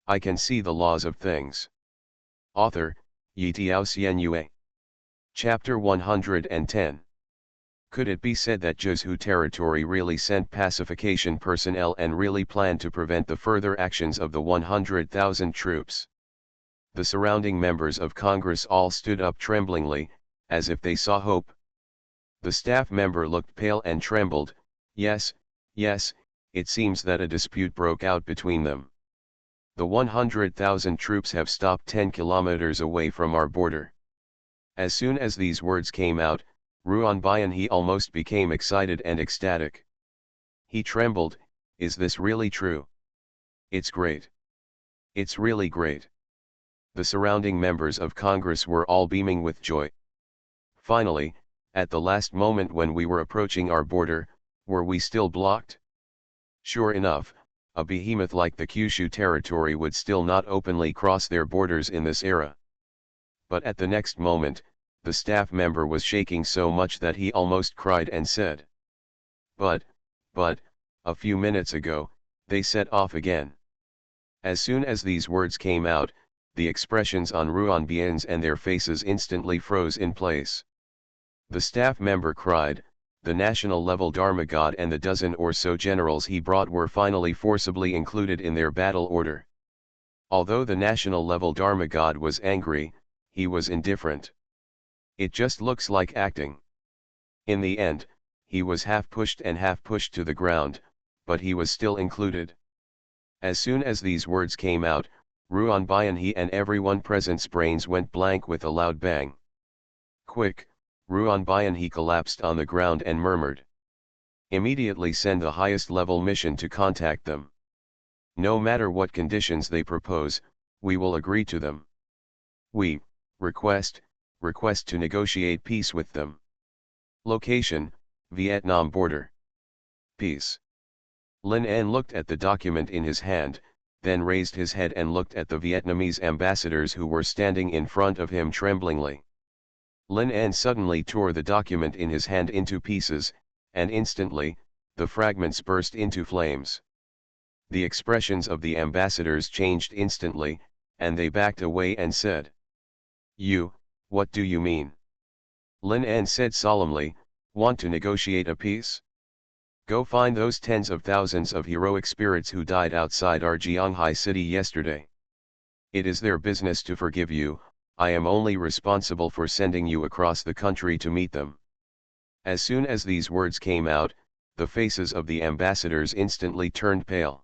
I can see the laws of things. Author, Yi Tiao Xianyue. Chapter 110. Could it be said that Jiangsu territory really sent pacification personnel and really planned to prevent the further actions of the 100,000 troops? The surrounding members of Congress all stood up tremblingly, as if they saw hope. The staff member looked pale and trembled. Yes, it seems that a dispute broke out between them. The 100,000 troops have stopped 10 kilometers away from our border. As soon as these words came out, Ruan Bian he almost became excited and ecstatic. He trembled. Is this really true? It's great. It's really great. The surrounding members of Congress were all beaming with joy. Finally, at the last moment when we were approaching our border, were we still blocked? Sure enough, a behemoth like the Kyushu territory would still not openly cross their borders in this era. But at the next moment, the staff member was shaking so much that he almost cried and said, But, a few minutes ago, they set off again. As soon as these words came out, the expressions on Ruan Bian's and their faces instantly froze in place. The staff member cried, the national-level Dharma god and the dozen or so generals he brought were finally forcibly included in their battle order. Although the national-level Dharma god was angry, he was indifferent. It just looks like acting. In the end, he was half pushed and half pushed to the ground, but he was still included. As soon as these words came out, Xuanhuan and everyone present's brains went blank with a loud bang. Quick, Xuanhuan collapsed on the ground and murmured. Immediately send the highest level mission to contact them. No matter what conditions they propose, we will agree to them. We request to negotiate peace with them. Location, Vietnam border. Peace. Lin En looked at the document in his hand, then raised his head and looked at the Vietnamese ambassadors who were standing in front of him tremblingly. Lin En suddenly tore the document in his hand into pieces, and instantly, the fragments burst into flames. The expressions of the ambassadors changed instantly, and they backed away and said, "You, what do you mean?" Lin En said solemnly, "Want to negotiate a peace? Go find those tens of thousands of heroic spirits who died outside our Jianghai city yesterday. It is their business to forgive you, I am only responsible for sending you across the country to meet them." As soon as these words came out, the faces of the ambassadors instantly turned pale.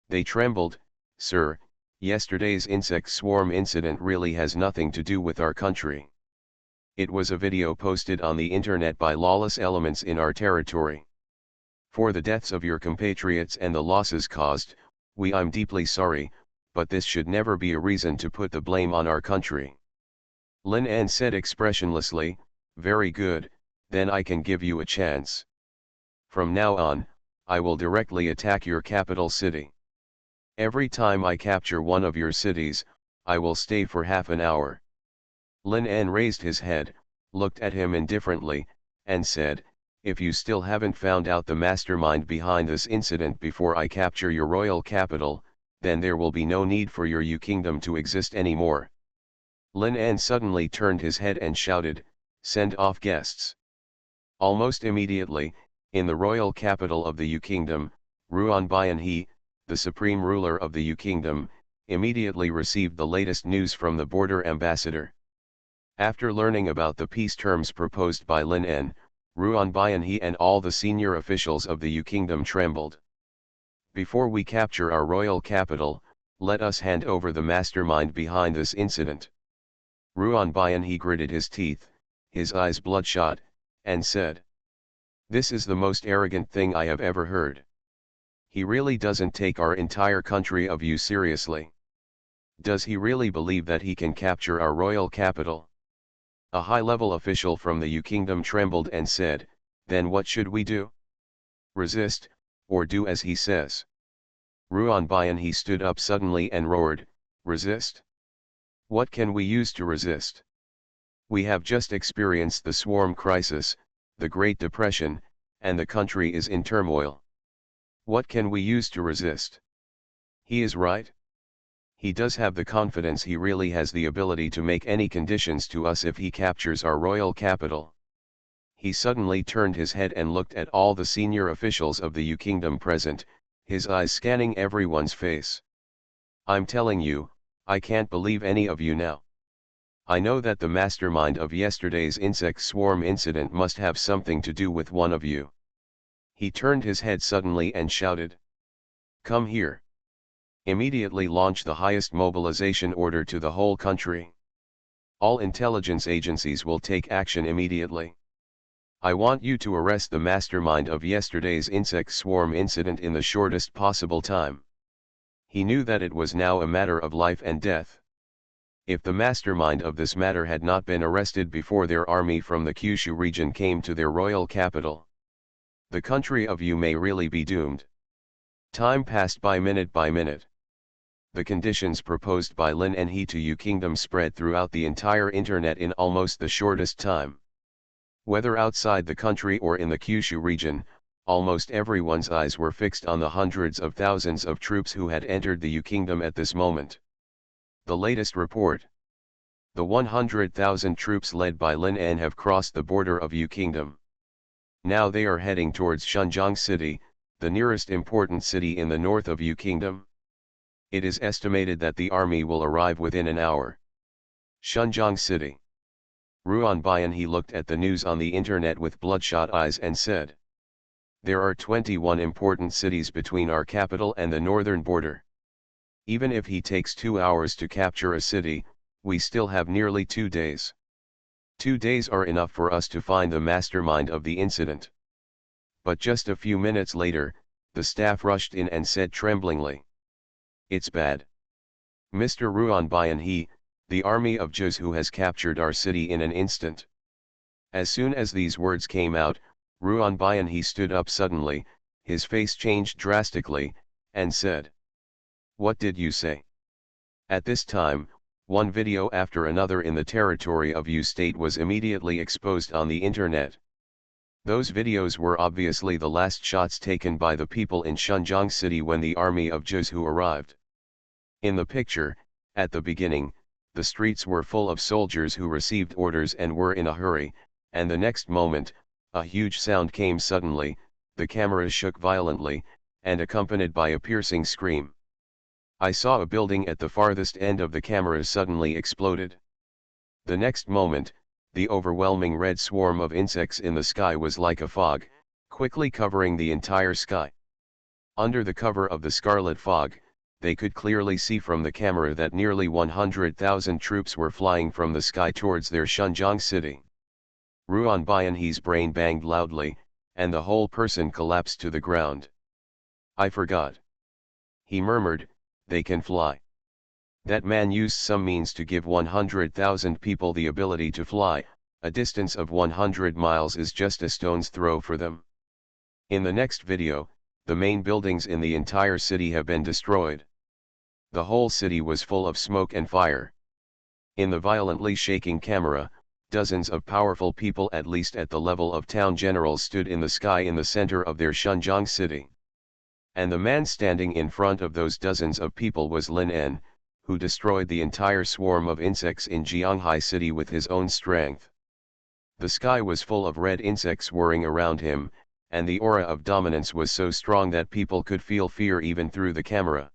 They trembled. "Sir, yesterday's insect swarm incident really has nothing to do with our country. It was a video posted on the internet by lawless elements in our territory. For the deaths of your compatriots and the losses caused, I'm deeply sorry, but this should never be a reason to put the blame on our country." Lin En said expressionlessly, "Very good, then I can give you a chance. From now on, I will directly attack your capital city. Every time I capture one of your cities, I will stay for half an hour." Lin En raised his head, looked at him indifferently, and said, "If you still haven't found out the mastermind behind this incident before I capture your royal capital, then there will be no need for your kingdom to exist anymore." Lin En suddenly turned his head and shouted, "Send off guests." Almost immediately, in the royal capital of the kingdom, Xuanhuan, the supreme ruler of the kingdom, immediately received the latest news from the border ambassador. After learning about the peace terms proposed by Lin En, Xuanhuan and all the senior officials of the kingdom trembled. "Before we capture our royal capital, let us hand over the mastermind behind this incident." Xuanhuan gritted his teeth, his eyes bloodshot, and said, "This is the most arrogant thing I have ever heard. He really doesn't take our entire country of you seriously. Does he really believe that he can capture our royal capital?" A high-level official from the kingdom trembled and said, "Then what should we do? Resist, or do as he says?" Xuanhuan stood up suddenly and roared, "Resist? What can we use to resist? We have just experienced the swarm crisis, the Great Depression, and the country is in turmoil. What can we use to resist? He is right. He does have the confidence, he really has the ability to make any conditions to us if he captures our royal capital." He suddenly turned his head and looked at all the senior officials of the kingdom present, his eyes scanning everyone's face. "I'm telling you, I can't believe any of you now. I know that the mastermind of yesterday's insect swarm incident must have something to do with one of you." He turned his head suddenly and shouted, "Come here. Immediately launch the highest mobilization order to the whole country. All intelligence agencies will take action immediately. I want you to arrest the mastermind of yesterday's insect swarm incident in the shortest possible time." He knew that it was now a matter of life and death. If the mastermind of this matter had not been arrested before their army from the Kyushu region came to their royal capital, the country of you may really be doomed. Time passed by minute. The conditions proposed by Lin En to kingdom spread throughout the entire internet in almost the shortest time. Whether outside the country or in the Kyushu region, almost everyone's eyes were fixed on the hundreds of thousands of troops who had entered the kingdom at this moment. The latest report. The 100,000 troops led by Lin En have crossed the border of kingdom. Now they are heading towards Xunjiang City, the nearest important city in the north of kingdom. It is estimated that the army will arrive within an hour. Xunjiang City. Xuanhuan he looked at the news on the internet with bloodshot eyes and said, "There are 21 important cities between our capital and the northern border. Even if he takes 2 hours to capture a city, we still have nearly 2 days. 2 days are enough for us to find the mastermind of the incident." But just a few minutes later, the staff rushed in and said tremblingly, "It's bad. Mr. Xuanhuan, the army of Zhu has captured our city in an instant." As soon as these words came out, Xuanhuan stood up suddenly, his face changed drastically, and said, "What did you say?" At this time, one video after another in the territory of Yu State was immediately exposed on the internet. Those videos were obviously the last shots taken by the people in Shenzhen City when the army of Zhu arrived. In the picture, at the beginning, the streets were full of soldiers who received orders and were in a hurry, and the next moment, a huge sound came suddenly, the camera shook violently, and accompanied by a piercing scream. I saw a building at the farthest end of the camera suddenly exploded. The next moment, the overwhelming red swarm of insects in the sky was like a fog, quickly covering the entire sky. Under the cover of the scarlet fog, they could clearly see from the camera that nearly 100,000 troops were flying from the sky towards their Shenzhen city. Xuanhuan's brain banged loudly, and the whole person collapsed to the ground. "I forgot," he murmured, "they can fly. That man used some means to give 100,000 people the ability to fly. A distance of 100 miles is just a stone's throw for them." In the next video, the main buildings in the entire city have been destroyed. The whole city was full of smoke and fire. In the violently shaking camera, dozens of powerful people at least at the level of town generals stood in the sky in the center of their Shenzhen city. And the man standing in front of those dozens of people was Lin En, who destroyed the entire swarm of insects in Jianghai city with his own strength. The sky was full of red insects whirring around him, and the aura of dominance was so strong that people could feel fear even through the camera.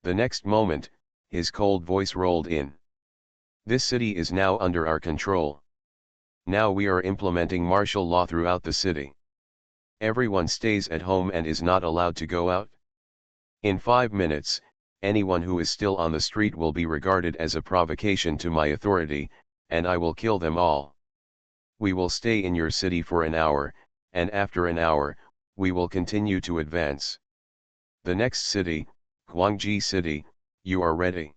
The next moment, his cold voice rolled in. "This city is now under our control. Now we are implementing martial law throughout the city. Everyone stays at home and is not allowed to go out. In 5 minutes, anyone who is still on the street will be regarded as a provocation to my authority, and I will kill them all. We will stay in your city for an hour, and after an hour, we will continue to advance. The next city, Guangji City, you are ready."